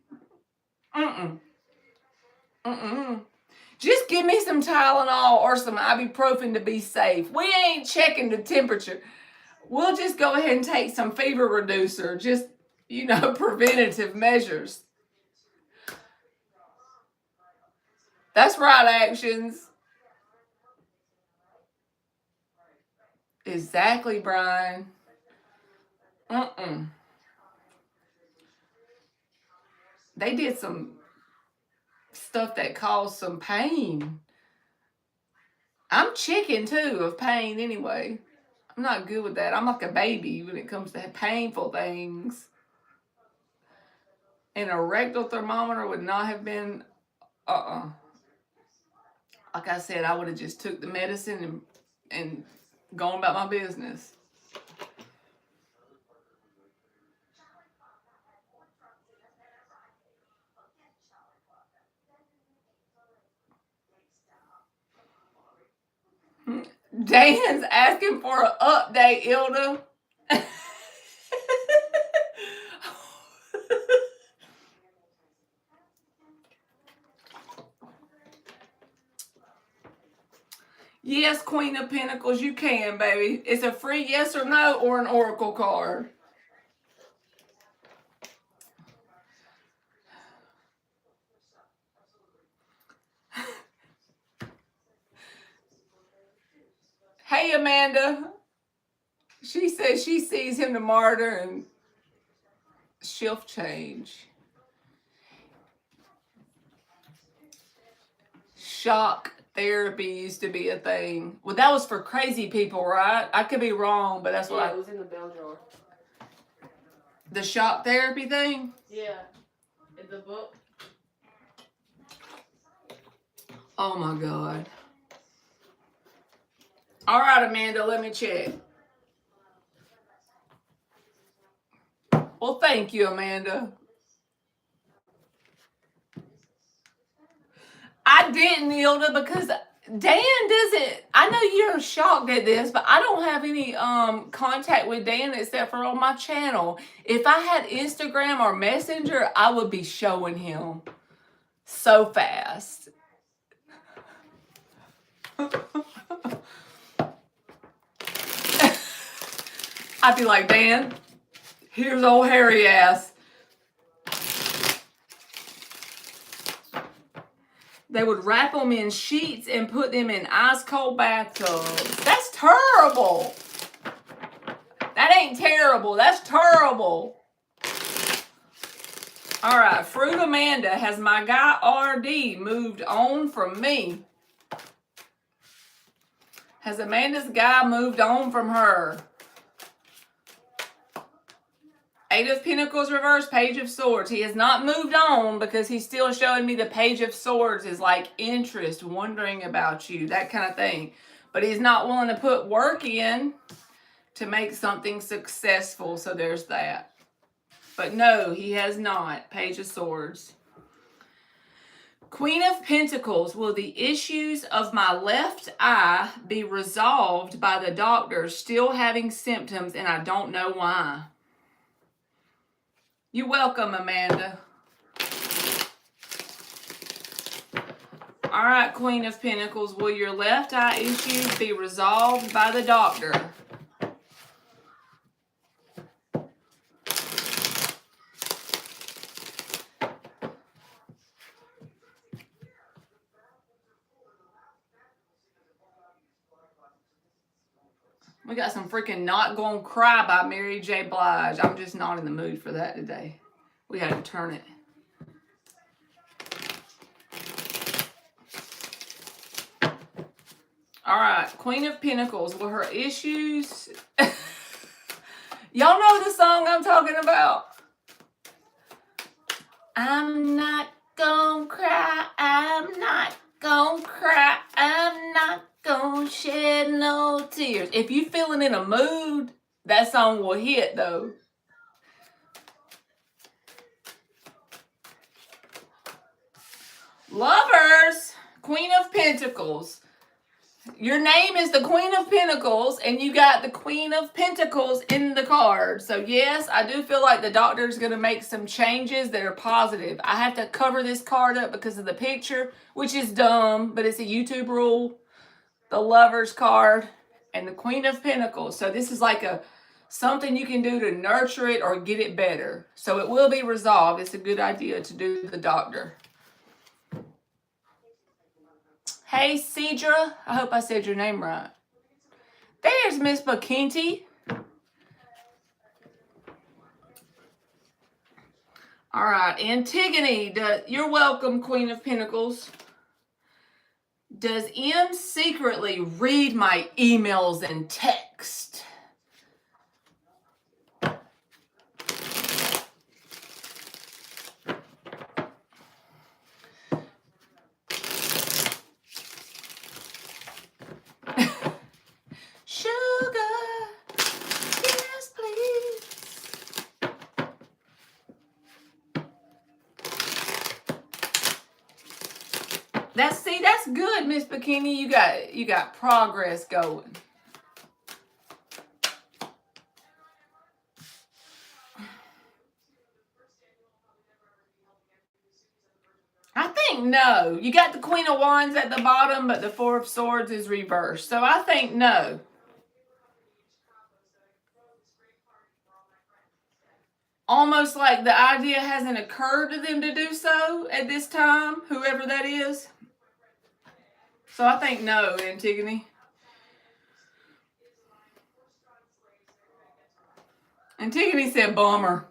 A: Just give me some Tylenol or some ibuprofen to be safe. We ain't checking the temperature. We'll just go ahead and take some fever reducer. Just, preventative measures. That's right, actions. Exactly, Brian. They did some stuff that caused some pain. I'm chicken too of pain anyway. I'm not good with that. I'm like a baby when it comes to painful things. And a rectal thermometer would not have been, Like I said, I would have just took the medicine and gone about my business. Dan's asking for an update, Ilda. Yes, Queen of Pentacles, you can, baby. It's a free yes or no or an oracle card. Hey, Amanda. She says she sees him tomorrow during shift change. Shock therapy used to be a thing. Well, that was for crazy people, right? I could be wrong, but that's what
B: it was in the bell drawer.
A: The shock therapy thing?
B: Yeah. In the book.
A: Oh my God. All right, Amanda, let me check. Well, thank you, Amanda. I didn't, Hilda, because Dan doesn't. I know you're shocked at this, but I don't have any contact with Dan except for on my channel. If I had Instagram or Messenger, I would be showing him so fast. I'd be like, Dan, here's old hairy ass. They would wrap them in sheets and put them in ice cold bathtubs. That's terrible. That ain't terrible. That's terrible. All right, Fruit Amanda, has my guy RD moved on from me? Has Amanda's guy moved on from her? Eight of Pentacles reverse, Page of Swords. He has not moved on because he's still showing me the Page of Swords is like interest, wondering about you, that kind of thing. But he's not willing to put work in to make something successful, so there's that. But no, he has not. Page of Swords. Queen of Pentacles, will the issues of my left eye be resolved by the doctor still having symptoms and I don't know why? You're welcome, Amanda. All right, Queen of Pentacles, will your left eye issues be resolved by the doctor? We got some freaking Not Gonna Cry by Mary J. Blige. I'm just not in the mood for that today. We had to turn it. All right, Queen of Pentacles. Will her issues... Y'all know the song I'm talking about? I'm not gonna cry. I'm not gonna cry. I'm not gonna shed no tears. If you feeling in a mood, that song will hit though. Lovers, Queen of Pentacles. Your name is the Queen of Pentacles, and you got the Queen of Pentacles in the card. So yes, I do feel like the doctor is going to make some changes that are positive. I have to cover this card up because of the picture, which is dumb, but it's a YouTube rule. The Lover's card and the Queen of Pentacles. So this is like something you can do to nurture it or get it better. So it will be resolved. It's a good idea to do the doctor. Hey, Cedra. I hope I said your name right. There's Miss McKenty. All right, Antigone. You're welcome, Queen of Pentacles. Does M secretly read my emails and text? Sugar, yes please. That's good, Miss Bikini. You got progress going. I think no. You got the Queen of Wands at the bottom, but the Four of Swords is reversed. So I think no. Almost like the idea hasn't occurred to them to do so at this time, whoever that is. So I think no, Antigone. Antigone said bummer.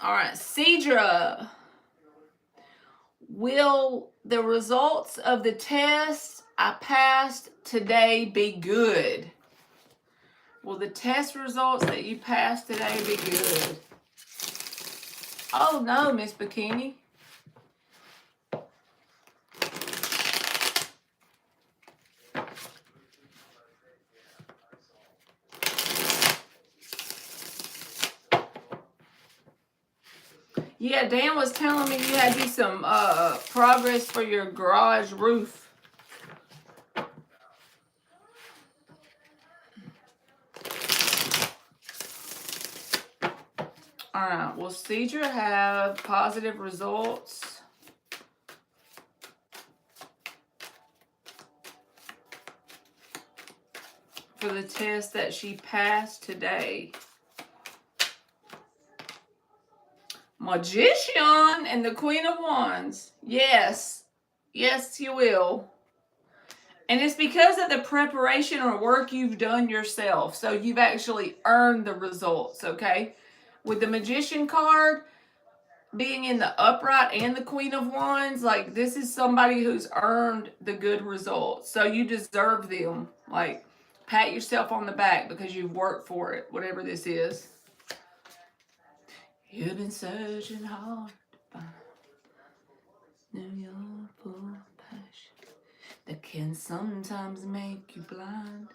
A: All right, Cedra. Will the results of the test I passed today be good? Will the test results that you passed today be good? Oh no, Miss Bikini. Yeah, Dan was telling me you had to do some progress for your garage roof. Alright, will Cedra have positive results? For the test that she passed today? Magician and the Queen of Wands. Yes. Yes, you will. And it's because of the preparation or work you've done yourself. So you've actually earned the results, okay? With the Magician card being in the upright and the Queen of Wands, like this is somebody who's earned the good results. So you deserve them. Like, pat yourself on the back because you've worked for it, whatever this is. You've been searching hard to find New York full passion that can sometimes make you blind.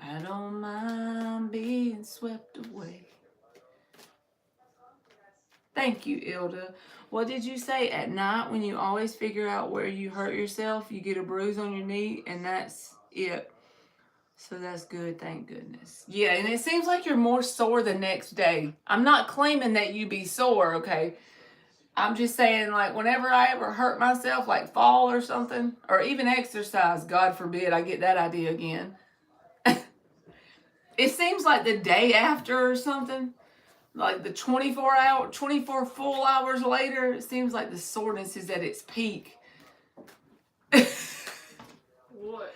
A: I don't mind being swept away. Thank you, Ilda. What did you say? At night, when you always figure out where you hurt yourself, you get a bruise on your knee, and that's it. So that's good, thank goodness. Yeah, and it seems like you're more sore the next day. I'm not claiming that you be sore, okay? I'm just saying, like, whenever I ever hurt myself, like fall or something, or even exercise, God forbid I get that idea again. It seems like the day after or something, like the 24 full hours later, it seems like the soreness is at its peak.
B: What?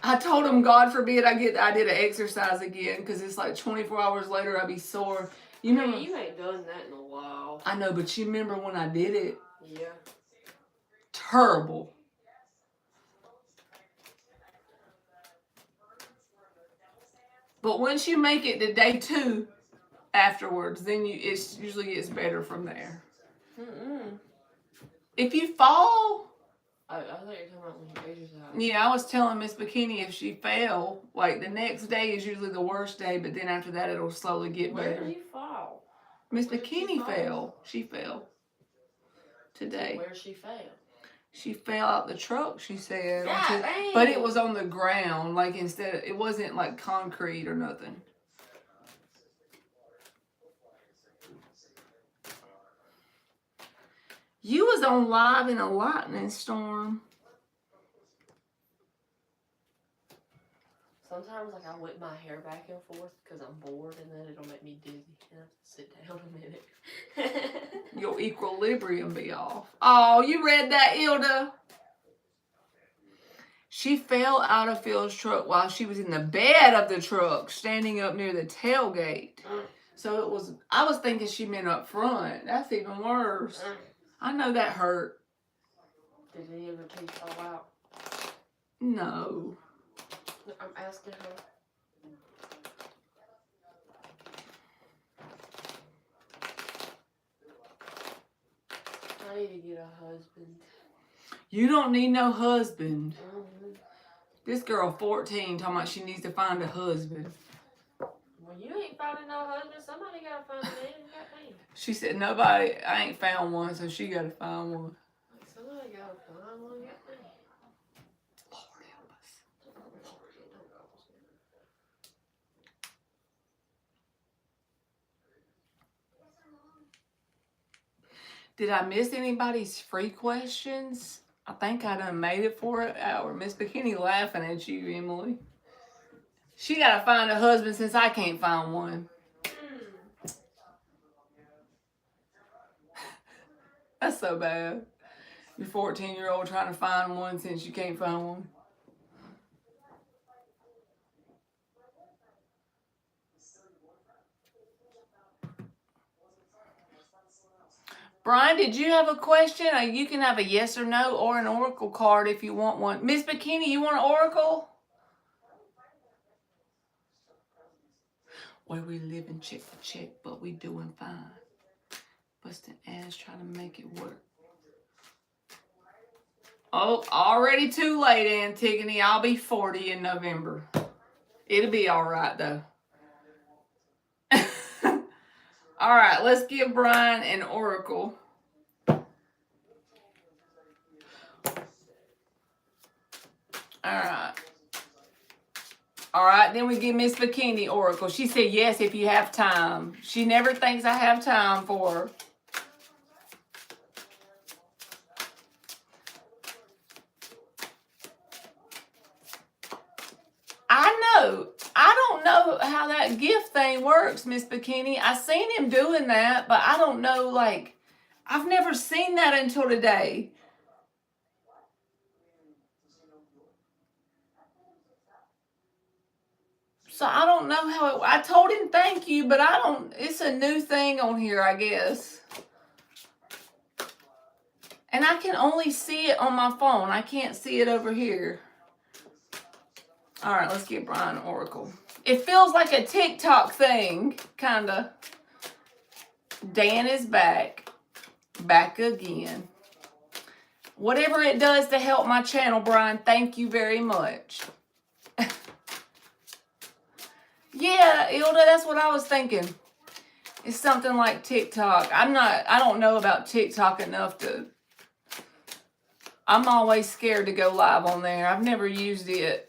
A: I told him, God forbid I did an exercise again, because it's like 24 hours later I'd be sore. You remember?
B: You ain't done that in a while.
A: I know, but you remember when I did it?
B: Yeah.
A: Terrible. But once you make it to day 2 afterwards, then it usually gets better from there.
B: Mm-mm.
A: If you fall,
B: I thought you were talking about when you exercise.
A: Yeah, I was telling Miss Bikini if she fell, like the next day is usually the worst day, but then after that it'll slowly get
B: Where
A: better.
B: did you fall?
A: Miss
B: Where did she
A: Bikini
B: fall?
A: fell. She fell today.
B: Where she fell?
A: She fell out the truck, she said.
B: God dang.
A: But it was on the ground, like it wasn't like concrete or nothing. You was on live in a lightning storm.
B: Sometimes, like, I whip my hair back and forth because I'm bored, and then it'll make me dizzy, and I have to sit down a minute.
A: Your equilibrium be off. Oh, you read that, Ilda? She fell out of Phil's truck while she was in the bed of the truck, standing up near the tailgate. So it was, I was thinking she meant up front. That's even worse. I know that hurt.
B: Did any of her teeth fall out?
A: No.
B: I'm asking her. I need to get a husband.
A: You don't need no husband.
B: Mm-hmm.
A: This girl 14 talking about she needs to find a husband.
B: Well, you ain't finding no husband. Somebody gotta find a man. Goddamn.
A: She said nobody, I ain't found one, so she gotta find one.
B: Like, somebody gotta find one. Goddamn.
A: Lord help us. Did I miss anybody's free questions? I think I done made it for an hour. Miss Bikini laughing at you, Emily. She gotta find a husband since I can't find one. That's so bad. You're 14-year-old trying to find one since you can't find one. Brian, did you have a question? You can have a yes or no or an oracle card if you want one. Miss Bikini, you want an oracle? Where we living check to check, but we doing fine. Busting ass trying to make it work. Oh, already too late, Antigone. I'll be 40 in November. It'll be all right, though. All right, let's give Brian an oracle. All right. All right, then we give Miss Bikini oracle. She said yes if you have time. She never thinks I have time for her. I don't know how that gift thing works, Miss Bikini. I seen him doing that, but I don't know, like, I've never seen that until today. So I don't know how I told him thank you, but it's a new thing on here, I guess. And I can only see it on my phone. I can't see it over here. All right, let's get Brian oracle. It feels like a TikTok thing, kind of. Dan is back. Back again. Whatever it does to help my channel, Brian, thank you very much. Yeah, Ilda, that's what I was thinking. It's something like TikTok. I don't know about TikTok enough to... I'm always scared to go live on there. I've never used it.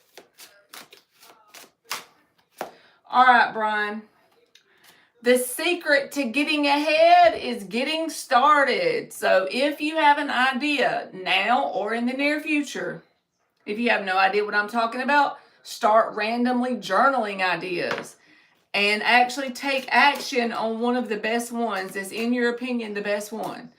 A: All right, Brian. The secret to getting ahead is getting started. So if you have an idea now or in the near future, if you have no idea what I'm talking about, start randomly journaling ideas and actually take action on one of the best ones that's, in your opinion, the best one.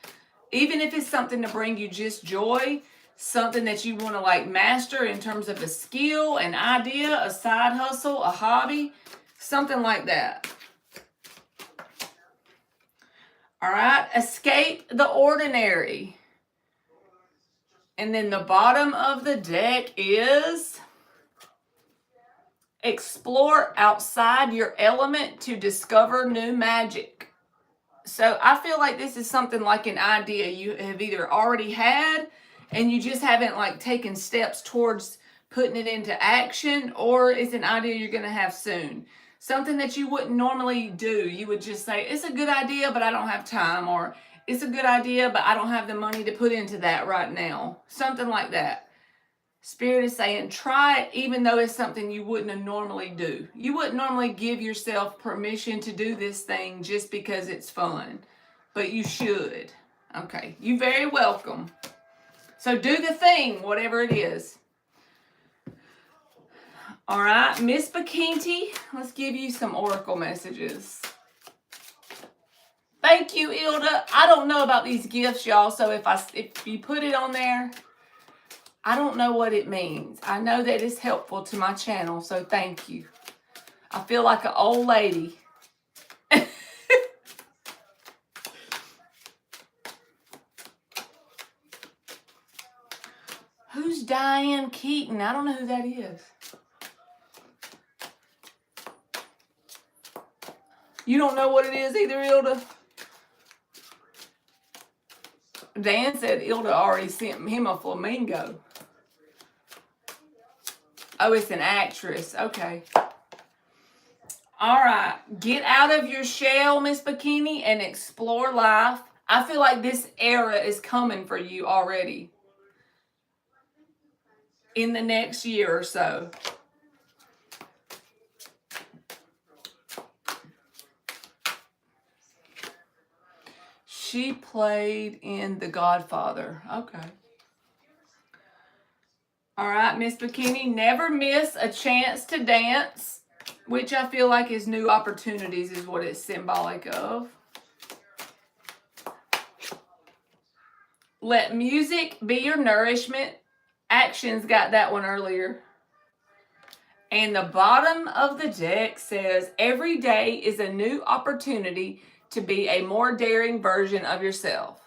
A: Even if it's something to bring you just joy, something that you want to like master in terms of a skill, an idea, a side hustle, a hobby, something like that. All right, escape the ordinary. And then the bottom of the deck is explore outside your element to discover new magic. So I feel like this is something like an idea you have either already had, and you just haven't like taken steps towards putting it into action, or it's an idea you're going to have soon. Something that you wouldn't normally do. You would just say, it's a good idea, but I don't have time, or it's a good idea, but I don't have the money to put into that right now. Something like that. Spirit is saying, try it even though it's something you wouldn't normally do. You wouldn't normally give yourself permission to do this thing just because it's fun, but you should. Okay, you're very welcome. So do the thing, whatever it is. All right, Miss Bikini, let's give you some oracle messages. Thank you, Ilda. I don't know about these gifts, y'all, so if you put it on there, I don't know what it means. I know that it's helpful to my channel, so thank you. I feel like an old lady. Who's Diane Keaton? I don't know who that is. You don't know what it is either, Ilda? Dan said Ilda already sent him a flamingo. Oh, it's an actress. Okay. All right. Get out of your shell, Miss Bikini, and explore life. I feel like this era is coming for you already. In the next year or so. She played in The Godfather. Okay. All right, Miss Bikini, never miss a chance to dance, which I feel like is new opportunities is what it's symbolic of. Let music be your nourishment. Actions got that one earlier. And the bottom of the deck says, every day is a new opportunity to be a more daring version of yourself.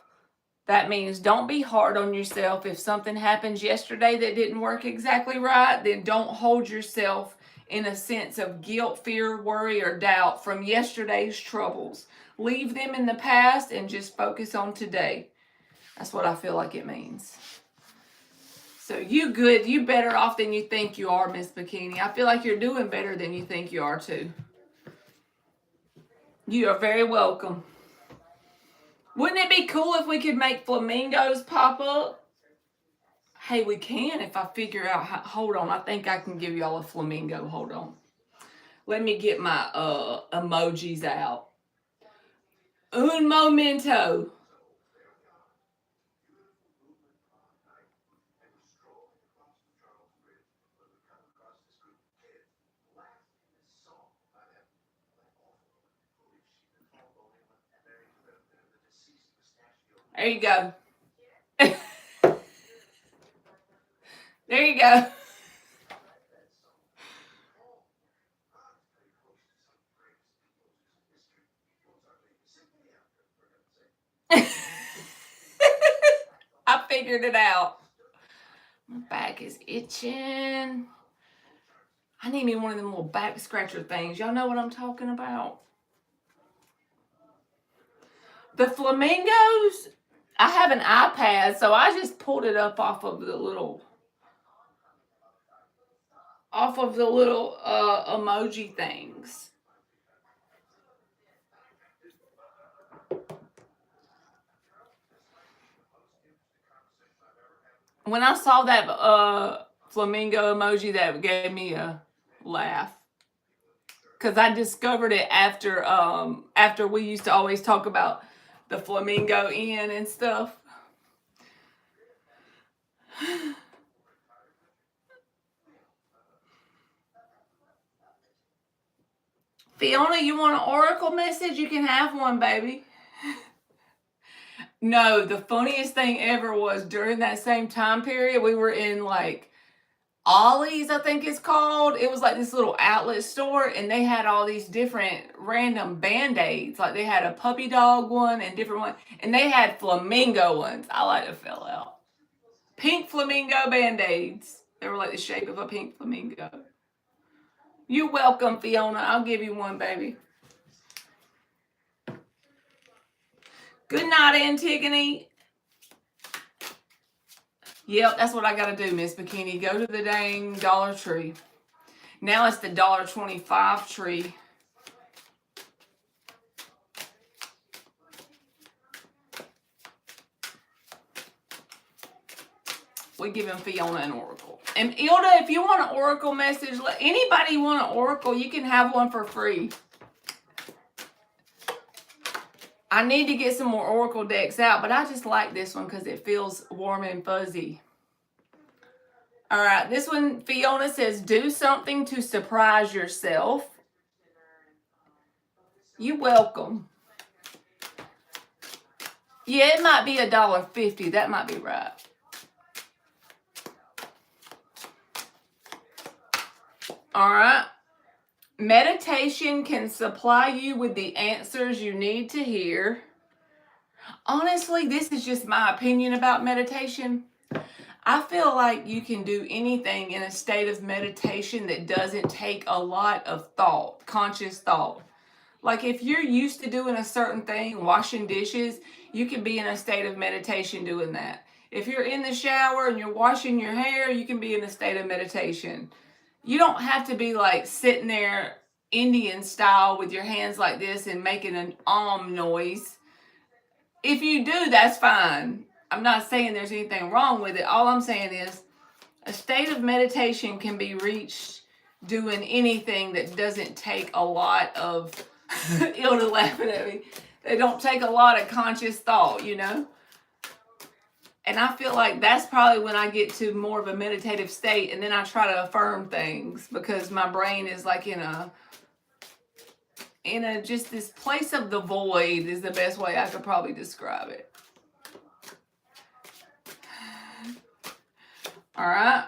A: That means don't be hard on yourself. If something happens yesterday that didn't work exactly right, then don't hold yourself in a sense of guilt, fear, worry, or doubt from yesterday's troubles. Leave them in the past and just focus on today. That's what I feel like it means. So you good. You better off than you think you are, Miss Bikini. I feel like you're doing better than you think you are, too. You are very welcome. Wouldn't it be cool if we could make flamingos pop up? Hey, we can if I figure out how. Hold on, I think I can give y'all a flamingo. Hold on. Let me get my emojis out. Un momento. There you go. There you go. I figured it out. My back is itching. I need me one of them little back scratcher things. Y'all know what I'm talking about? The flamingos, I have an iPad, so I just pulled it up off of the little emoji things. When I saw that flamingo emoji, that gave me a laugh. Because I discovered it after we used to always talk about the flamingo inn and stuff. Fiona, you want an oracle message? You can have one, baby. No, the funniest thing ever was during that same time period, we were in like Ollie's, I think it's called. It was like this little outlet store, and they had all these different random Band-Aids. Like they had a puppy dog one and different ones, and they had flamingo ones. I like to fill out. Pink flamingo Band-Aids. They were like the shape of a pink flamingo. You're welcome, Fiona. I'll give you one, baby. Good night, Antigone. Yep, that's what I gotta do, Miss Bikini. Go to the dang Dollar Tree. Now it's the $1.25 tree. We giving Fiona an oracle. And Ilda, if you want an oracle message, let anybody want an oracle, you can have one for free. I need to get some more oracle decks out, but I just like this one because it feels warm and fuzzy. All right, this one, Fiona says, do something to surprise yourself. You're welcome. Yeah, it might be $1.50. That might be right. All right. Meditation can supply you with the answers you need to hear. Honestly, this is just my opinion about meditation. I feel like you can do anything in a state of meditation that doesn't take a lot of thought, conscious thought. Like if you're used to doing a certain thing, washing dishes, you can be in a state of meditation doing that. If you're in the shower and you're washing your hair, you can be in a state of meditation. You don't have to be like sitting there Indian style with your hands like this and making an noise. If you do, that's fine. I'm not saying there's anything wrong with it. All I'm saying is a state of meditation can be reached doing anything that doesn't take a lot of Ilda laughing at me. They don't take a lot of conscious thought, you know? And I feel like that's probably when I get to more of a meditative state, and then I try to affirm things because my brain is like in a just this place of the void is the best way I could probably describe it. All right.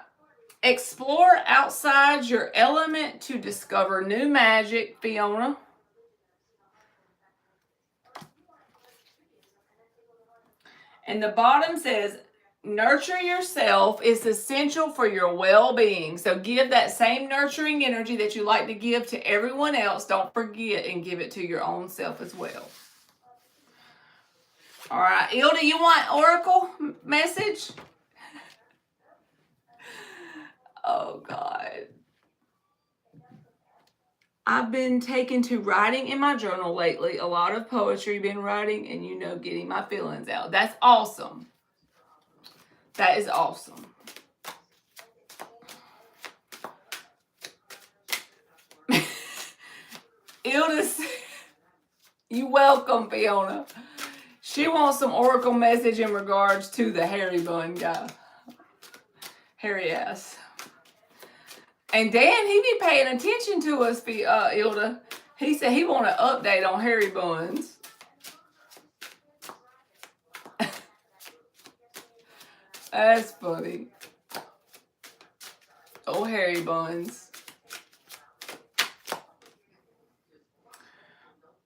A: Explore outside your element to discover new magic, Fiona. And the bottom says, nurture yourself is essential for your well-being. So give that same nurturing energy that you like to give to everyone else. Don't forget and give it to your own self as well. All right, Ilda, you want oracle message? Oh, God. I've been taken to writing in my journal lately. A lot of poetry been writing and, you know, getting my feelings out. That's awesome. That is awesome. Ilda, you welcome, Fiona. She wants some oracle message in regards to the hairy bun guy. Hairy ass. And Dan, he be paying attention to us, Ilda. He said he want an update on hairy buns. That's funny. Oh, hairy buns.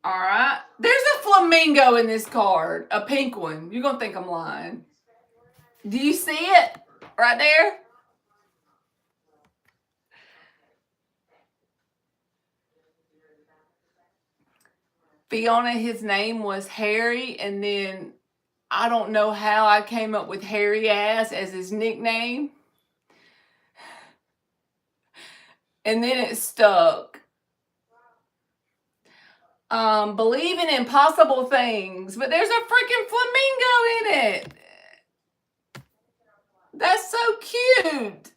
A: All right. There's a flamingo in this card. A pink one. You're going to think I'm lying. Do you see it? Right there? Fiona, his name was Harry, and then I don't know how I came up with Hairy Ass as his nickname. And then it stuck. Believe in impossible things, but there's a freaking flamingo in it. That's so cute.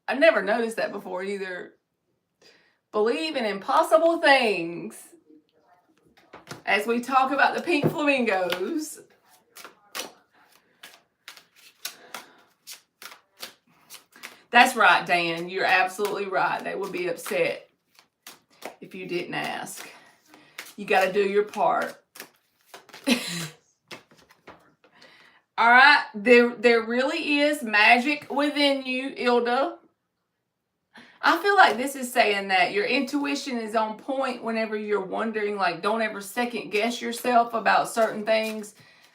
A: I never noticed that before either. Believe in impossible things. As we talk about the pink flamingos. That's right, Dan. You're absolutely right. They would be upset if you didn't ask. You got to do your part. All right. There really is magic within you, Ilda. I feel like this is saying that your intuition is on point whenever you're wondering, like, don't ever second guess yourself about certain things,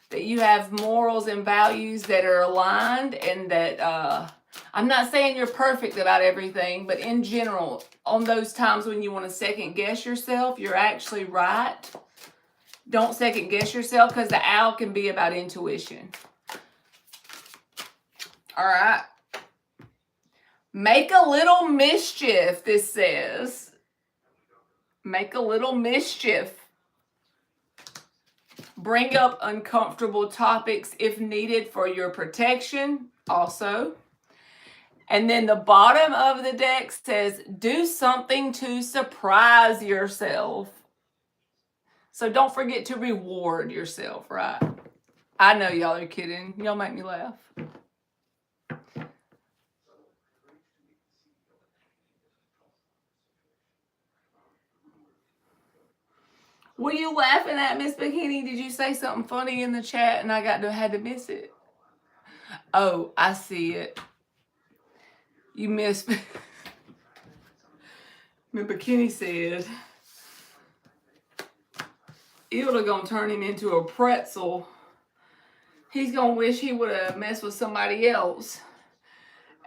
A: that you have morals and values that are aligned, and that I'm not saying you're perfect about everything, but in general, on those times when you want to second guess yourself, you're actually right. Don't second guess yourself, because the owl can be about intuition. All right. Make a little mischief, this says. Make a little mischief. Bring up uncomfortable topics if needed for your protection, also. And then the bottom of the deck says, do something to surprise yourself. So don't forget to reward yourself, right? I know y'all are kidding. Y'all make me laugh. Were you laughing at Miss Bikini? Did you say something funny in the chat and I had to miss it? Oh, I see it. You missed. Miss Bikini said, Hilda gonna turn him into a pretzel. He's gonna wish he would have messed with somebody else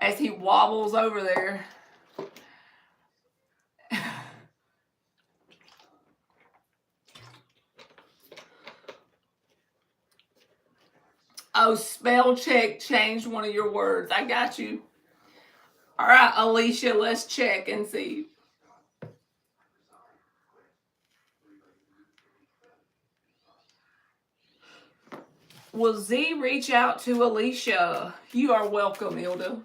A: as he wobbles over there. Oh, spell check changed one of your words. I got you. All right, Alicia, let's check and see. Will Z reach out to Alicia? You are welcome, Hilda.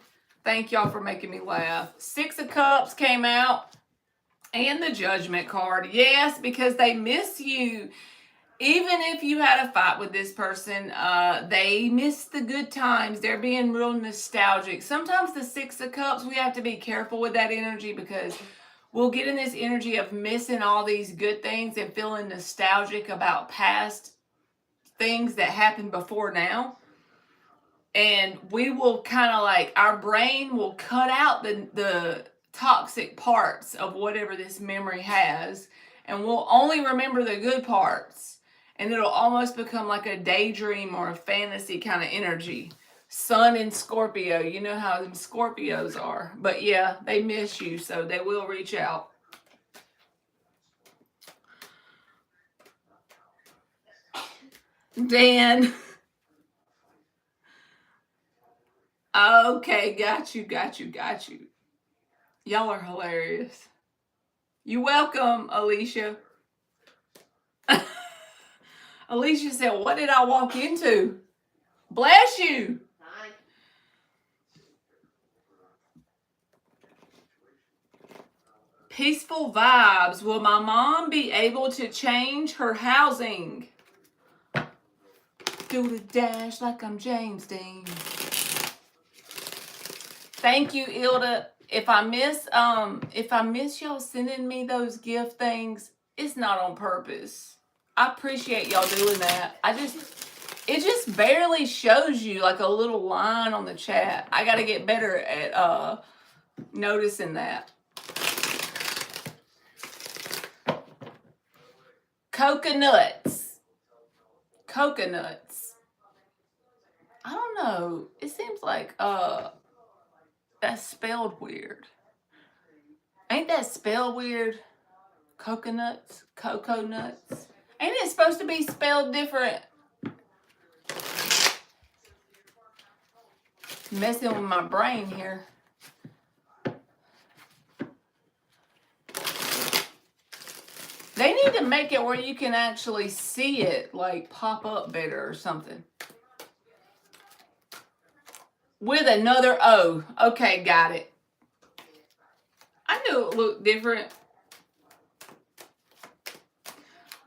A: Thank y'all for making me laugh. 6 of Cups came out and the Judgment card. Yes, because they miss you. Even if you had a fight with this person, they miss the good times. They're being real nostalgic. Sometimes the 6 of Cups, we have to be careful with that energy because we'll get in this energy of missing all these good things and feeling nostalgic about past things that happened before now. And we will kind of like, our brain will cut out the toxic parts of whatever this memory has. And we'll only remember the good parts. And it'll almost become like a daydream or a fantasy kind of energy. Sun in Scorpio, you know how them Scorpios are. But yeah, they miss you, so they will reach out. Dan. Okay, got you. Y'all are hilarious. You're welcome, Alicia. Alicia said, what did I walk into? Bless you. Peaceful vibes. Will my mom be able to change her housing? Do the dash like I'm James Dean. Thank you, Hilda. If I miss y'all sending me those gift things, it's not on purpose. I appreciate y'all doing that. It just barely shows you like a little line on the chat. I gotta get better at noticing that. Coconuts. I don't know. It seems like that's spelled weird. Ain't that spelled weird? Coconuts? Cocoa nuts? Ain't it supposed to be spelled different? Messing with my brain here. They need to make it where you can actually see it, like pop up better or something. With another O. Okay, got it. I knew it looked different.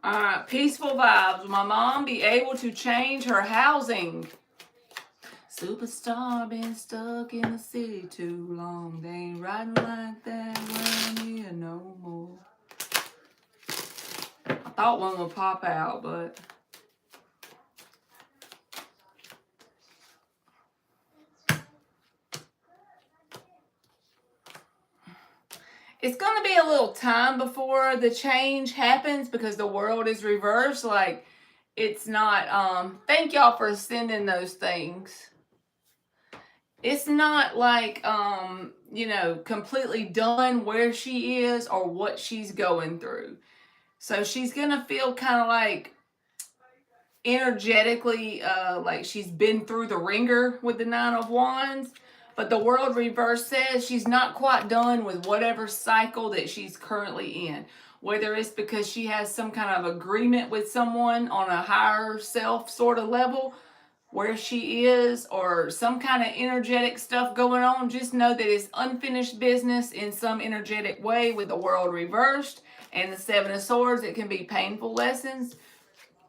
A: Alright, peaceful vibes. Will my mom be able to change her housing? Superstar been stuck in the city too long. They ain't riding like that around here no more. I thought one would pop out, but it's going to be a little time before the change happens because the world is reversed. Like, it's not, thank y'all for sending those things. It's not like, completely done where she is or what she's going through. So she's going to feel kind of like energetically, like she's been through the ringer with the Nine of Wands. But the world reverse says she's not quite done with whatever cycle that she's currently in. Whether it's because she has some kind of agreement with someone on a higher self sort of level where she is, or some kind of energetic stuff going on, just know that it's unfinished business in some energetic way with the world reversed and the Seven of Swords. It can be painful lessons.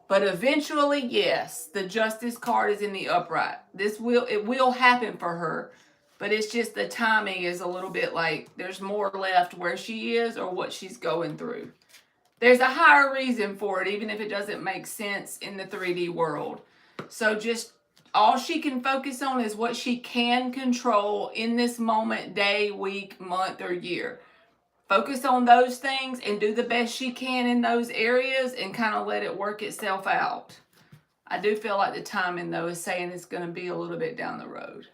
A: But eventually, yes, the Justice card is in the upright. It will happen for her. But it's just the timing is a little bit like there's more left where she is or what she's going through. There's a higher reason for it, even if it doesn't make sense in the 3D world. So just all she can focus on is what she can control in this moment, day, week, month, or year. Focus on those things and do the best she can in those areas and kind of let it work itself out. I do feel like the timing, though, is saying it's going to be a little bit down the road.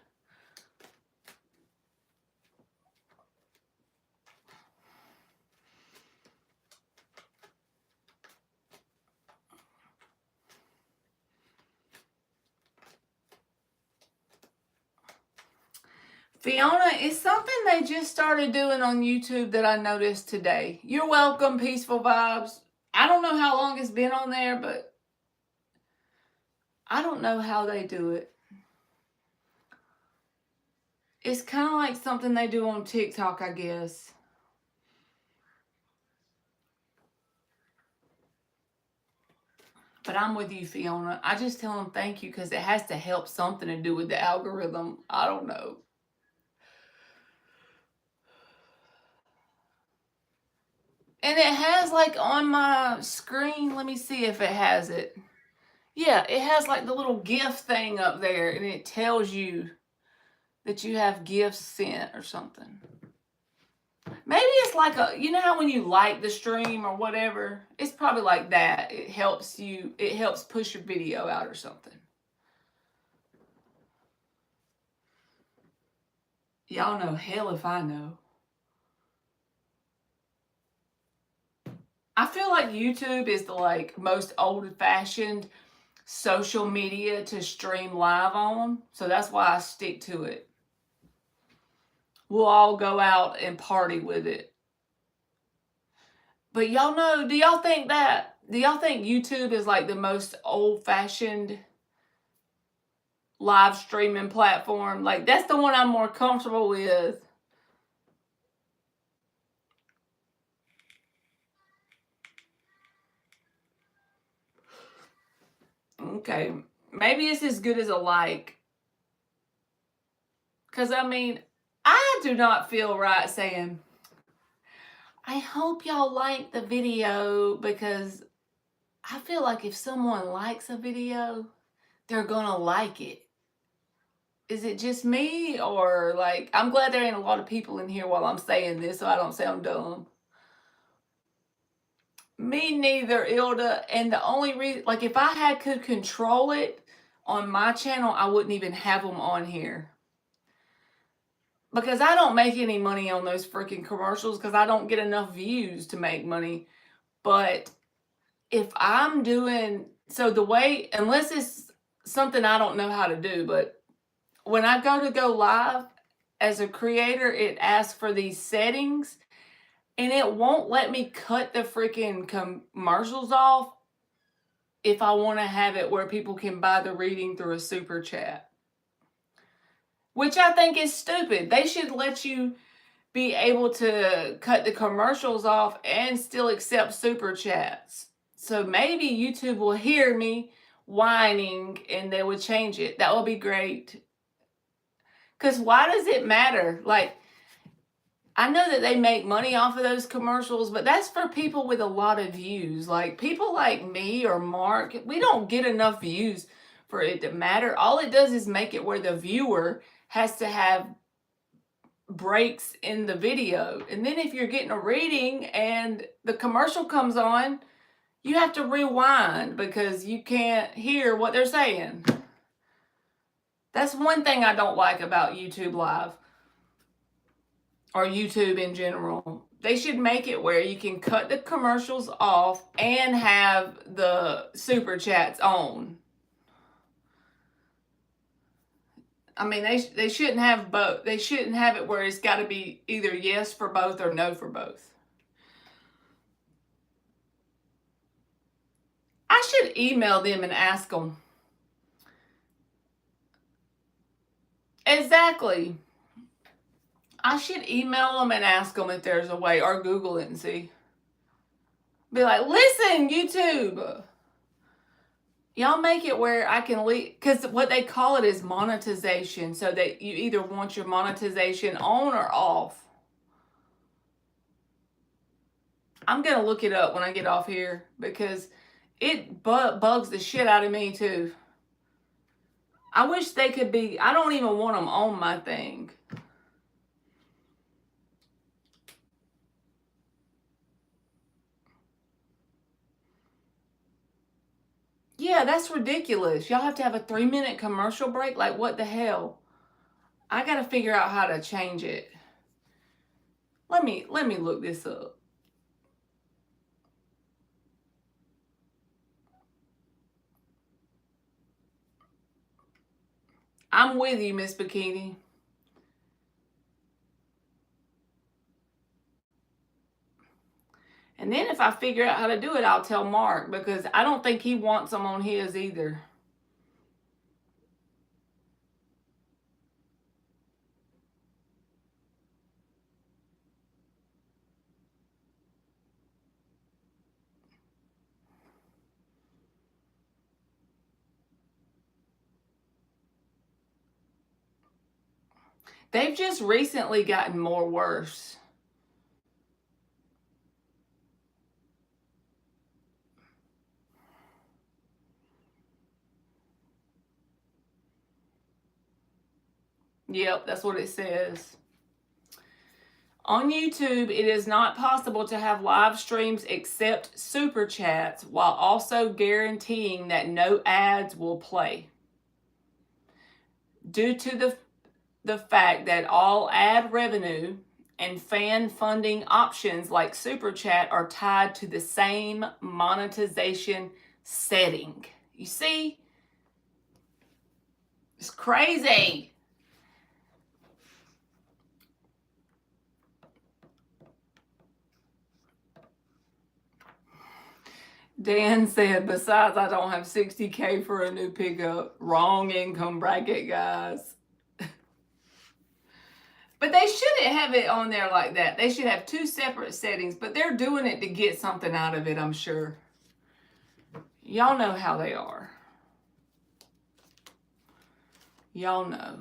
A: Fiona, it's something they just started doing on YouTube that I noticed today. You're welcome, Peaceful Vibes. I don't know how long it's been on there, but I don't know how they do it. It's kind of like something they do on TikTok, I guess. But I'm with you, Fiona. I just tell them thank you because it has to help something to do with the algorithm. I don't know. And it has like on my screen, let me see if it has it. Yeah, it has like the little gift thing up there and it tells you that you have gifts sent or something. Maybe it's like you know how when you like the stream or whatever, it's probably like that. It helps push your video out or something. Y'all know, hell if I know. I feel like YouTube is the like most old-fashioned social media to stream live on, so that's why I stick to it. We'll all go out and party with it. But y'all know, do y'all think YouTube is like the most old-fashioned live streaming platform? Like, that's the one I'm more comfortable with. Okay, maybe it's as good as a like. Because, I mean, I do not feel right saying, I hope y'all like the video, because I feel like if someone likes a video, they're gonna like it. Is it just me, or like, I'm glad there ain't a lot of people in here while I'm saying this so I don't sound dumb. Me neither, Ilda. And the only reason, like, if I could control it on my channel, I wouldn't even have them on here. Because I don't make any money on those freaking commercials because I don't get enough views to make money. But if I'm doing, so the way, unless it's something I don't know how to do, but when I go live as a creator, it asks for these settings and it won't let me cut the freaking commercials off if I want to have it where people can buy the reading through a super chat. Which I think is stupid. They should let you be able to cut the commercials off and still accept super chats. So maybe YouTube will hear me whining and they would change it. That would be great. Because why does it matter? Like, I know that they make money off of those commercials, but that's for people with a lot of views. Like, people like me or Mark, we don't get enough views for it to matter. All it does is make it where the viewer has to have breaks in the video. And then if you're getting a reading and the commercial comes on, you have to rewind because you can't hear what they're saying. That's one thing I don't like about YouTube Live. or YouTube in general. They should make it where you can cut the commercials off and have the super chats on. I mean, they shouldn't have both. They shouldn't have it where it's got to be either yes for both or no for both. I should email them and ask them. Exactly. I should email them and ask them if there's a way, or Google it and see. Be like, listen, YouTube, y'all make it where I can leave, because what they call it is monetization, so that you either want your monetization on or off. I'm going to look it up when I get off here, because it bugs the shit out of me too. I wish they could be, I don't even want them on my thing. Yeah, that's ridiculous. Y'all have to have a 3-minute commercial break? Like, what the hell? I got to figure out how to change it. Let me look this up. I'm with you, Miss Bikini. And then if I figure out how to do it, I'll tell Mark, because I don't think he wants them on his either. They've just recently gotten more worse. Yep, that's what it says. On YouTube, it is not possible to have live streams except super chats, while also guaranteeing that no ads will play. Due to the fact that all ad revenue and fan funding options like super chat are tied to the same monetization setting. You see? It's crazy. Dan said, besides, I don't have $60K for a new pickup. Wrong income bracket, guys. But they shouldn't have it on there like that. They should have 2 separate settings, but they're doing it to get something out of it, I'm sure. Y'all know how they are. Y'all know.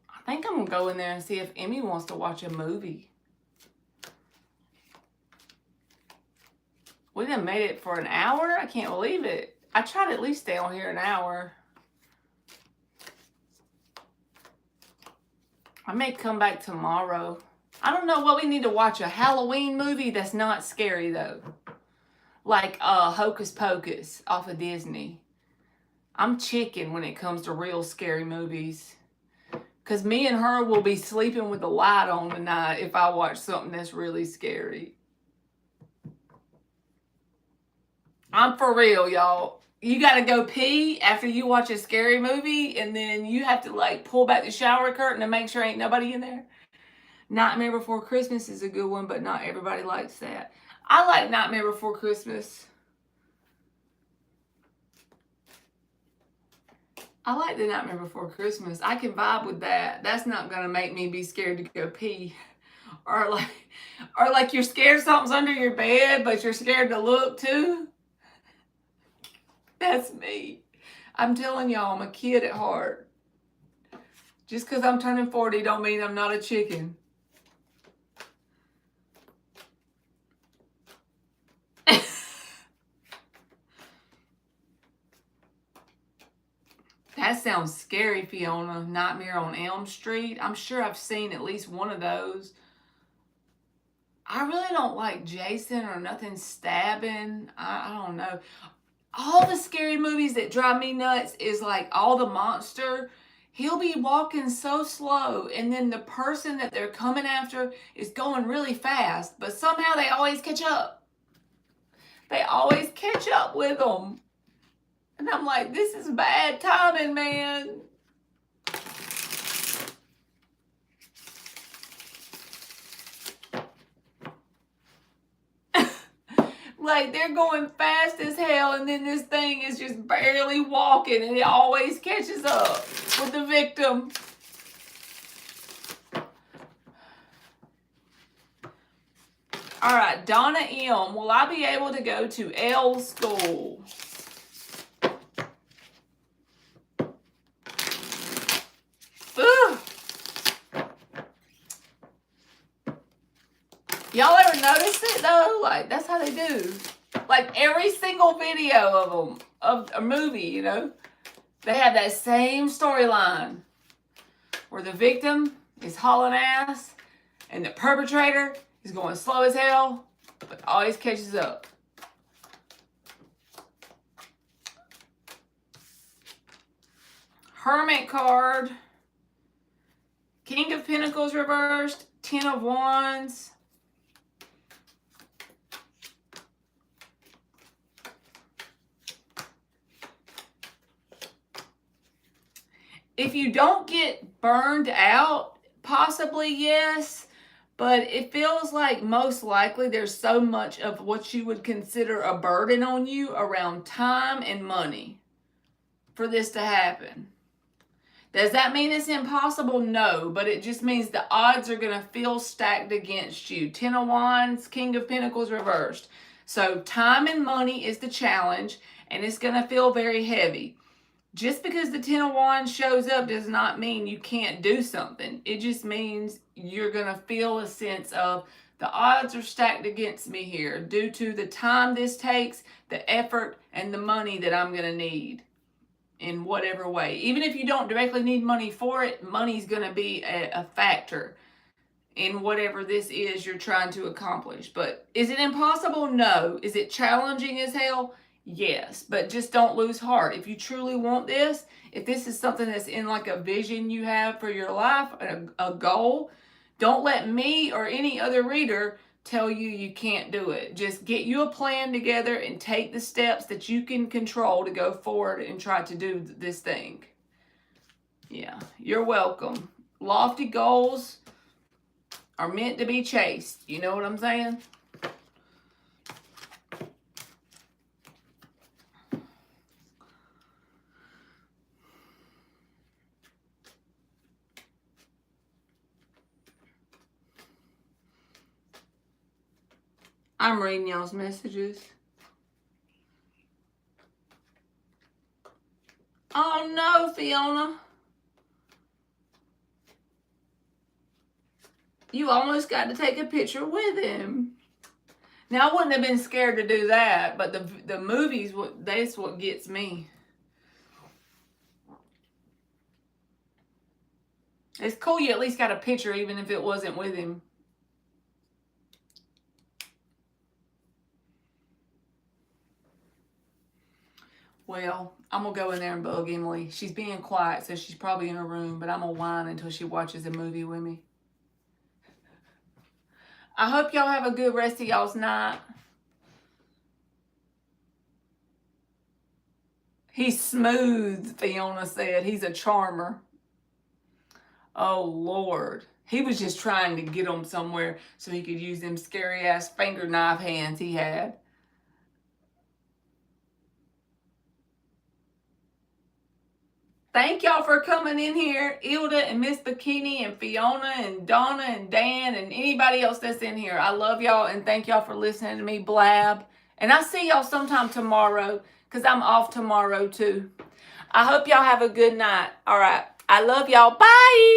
A: I think I'm going to go in there and see if Emmy wants to watch a movie. We done made it for an hour? I can't believe it. I try to at least stay on here an hour. I may come back tomorrow. I don't know what we need to watch. A Halloween movie that's not scary, though. Like Hocus Pocus off of Disney. I'm chicken when it comes to real scary movies. Because me and her will be sleeping with the light on tonight if I watch something that's really scary. I'm for real, y'all. You got to go pee after you watch a scary movie, and then you have to, like, pull back the shower curtain to make sure ain't nobody in there. Nightmare Before Christmas is a good one, but not everybody likes that. I like Nightmare Before Christmas. I like the Nightmare Before Christmas. I can vibe with that. That's not going to make me be scared to go pee. Or like you're scared something's under your bed, but you're scared to look too. That's me. I'm telling y'all, I'm a kid at heart. Just because I'm turning 40 don't mean I'm not a chicken. That sounds scary, Fiona. Nightmare on Elm Street. I'm sure I've seen at least one of those. I really don't like Jason or nothing stabbing. I don't know. All the scary movies that drive me nuts is like all the monster. He'll be walking so slow, and then the person that they're coming after is going really fast, but somehow they always catch up. They always catch up with them. And I'm like, this is bad timing, man. Like, they're going fast as hell, and then this thing is just barely walking, and it always catches up with the victim. All right, Donna M. Will I be able to go to L's school? Ugh. Y'all ever notice it though? Like, that's how they do. Like, every single video of them, of a movie, you know, they have that same storyline where the victim is hauling ass and the perpetrator is going slow as hell, but always catches up. Hermit card. King of Pentacles reversed. 10 of Wands. If you don't get burned out, possibly yes, but it feels like most likely there's so much of what you would consider a burden on you around time and money for this to happen. Does that mean it's impossible? No, but it just means the odds are going to feel stacked against you. 10 of Wands, King of Pentacles reversed. So time and money is the challenge, and it's going to feel very heavy. Just because the 10 of Wands shows up does not mean you can't do something. It just means you're going to feel a sense of the odds are stacked against me here due to the time this takes, the effort, and the money that I'm going to need in whatever way. Even if you don't directly need money for it, money's going to be a factor in whatever this is you're trying to accomplish. But is it impossible? No. Is it challenging as hell? Yes, but just don't lose heart. If you truly want this, if this is something that's in like a vision you have for your life, a goal, don't let me or any other reader tell you you can't do it. Just get you a plan together and take the steps that you can control to go forward and try to do this thing. Yeah, you're welcome. Lofty goals are meant to be chased. You know what I'm saying? I'm reading y'all's messages. Oh no, Fiona. You almost got to take a picture with him. Now, I wouldn't have been scared to do that, but the movies, that's what gets me. It's cool you at least got a picture even if it wasn't with him. Well, I'm going to go in there and bug Emily. She's being quiet, so she's probably in her room, but I'm going to whine until she watches a movie with me. I hope y'all have a good rest of y'all's night. He's smooth, Fiona said. He's a charmer. Oh, Lord. He was just trying to get him somewhere so he could use them scary-ass finger knife hands he had. Thank y'all for coming in here. Ilda and Miss Bikini and Fiona and Donna and Dan and anybody else that's in here. I love y'all and thank y'all for listening to me blab. And I'll see y'all sometime tomorrow because I'm off tomorrow too. I hope y'all have a good night. All right. I love y'all. Bye.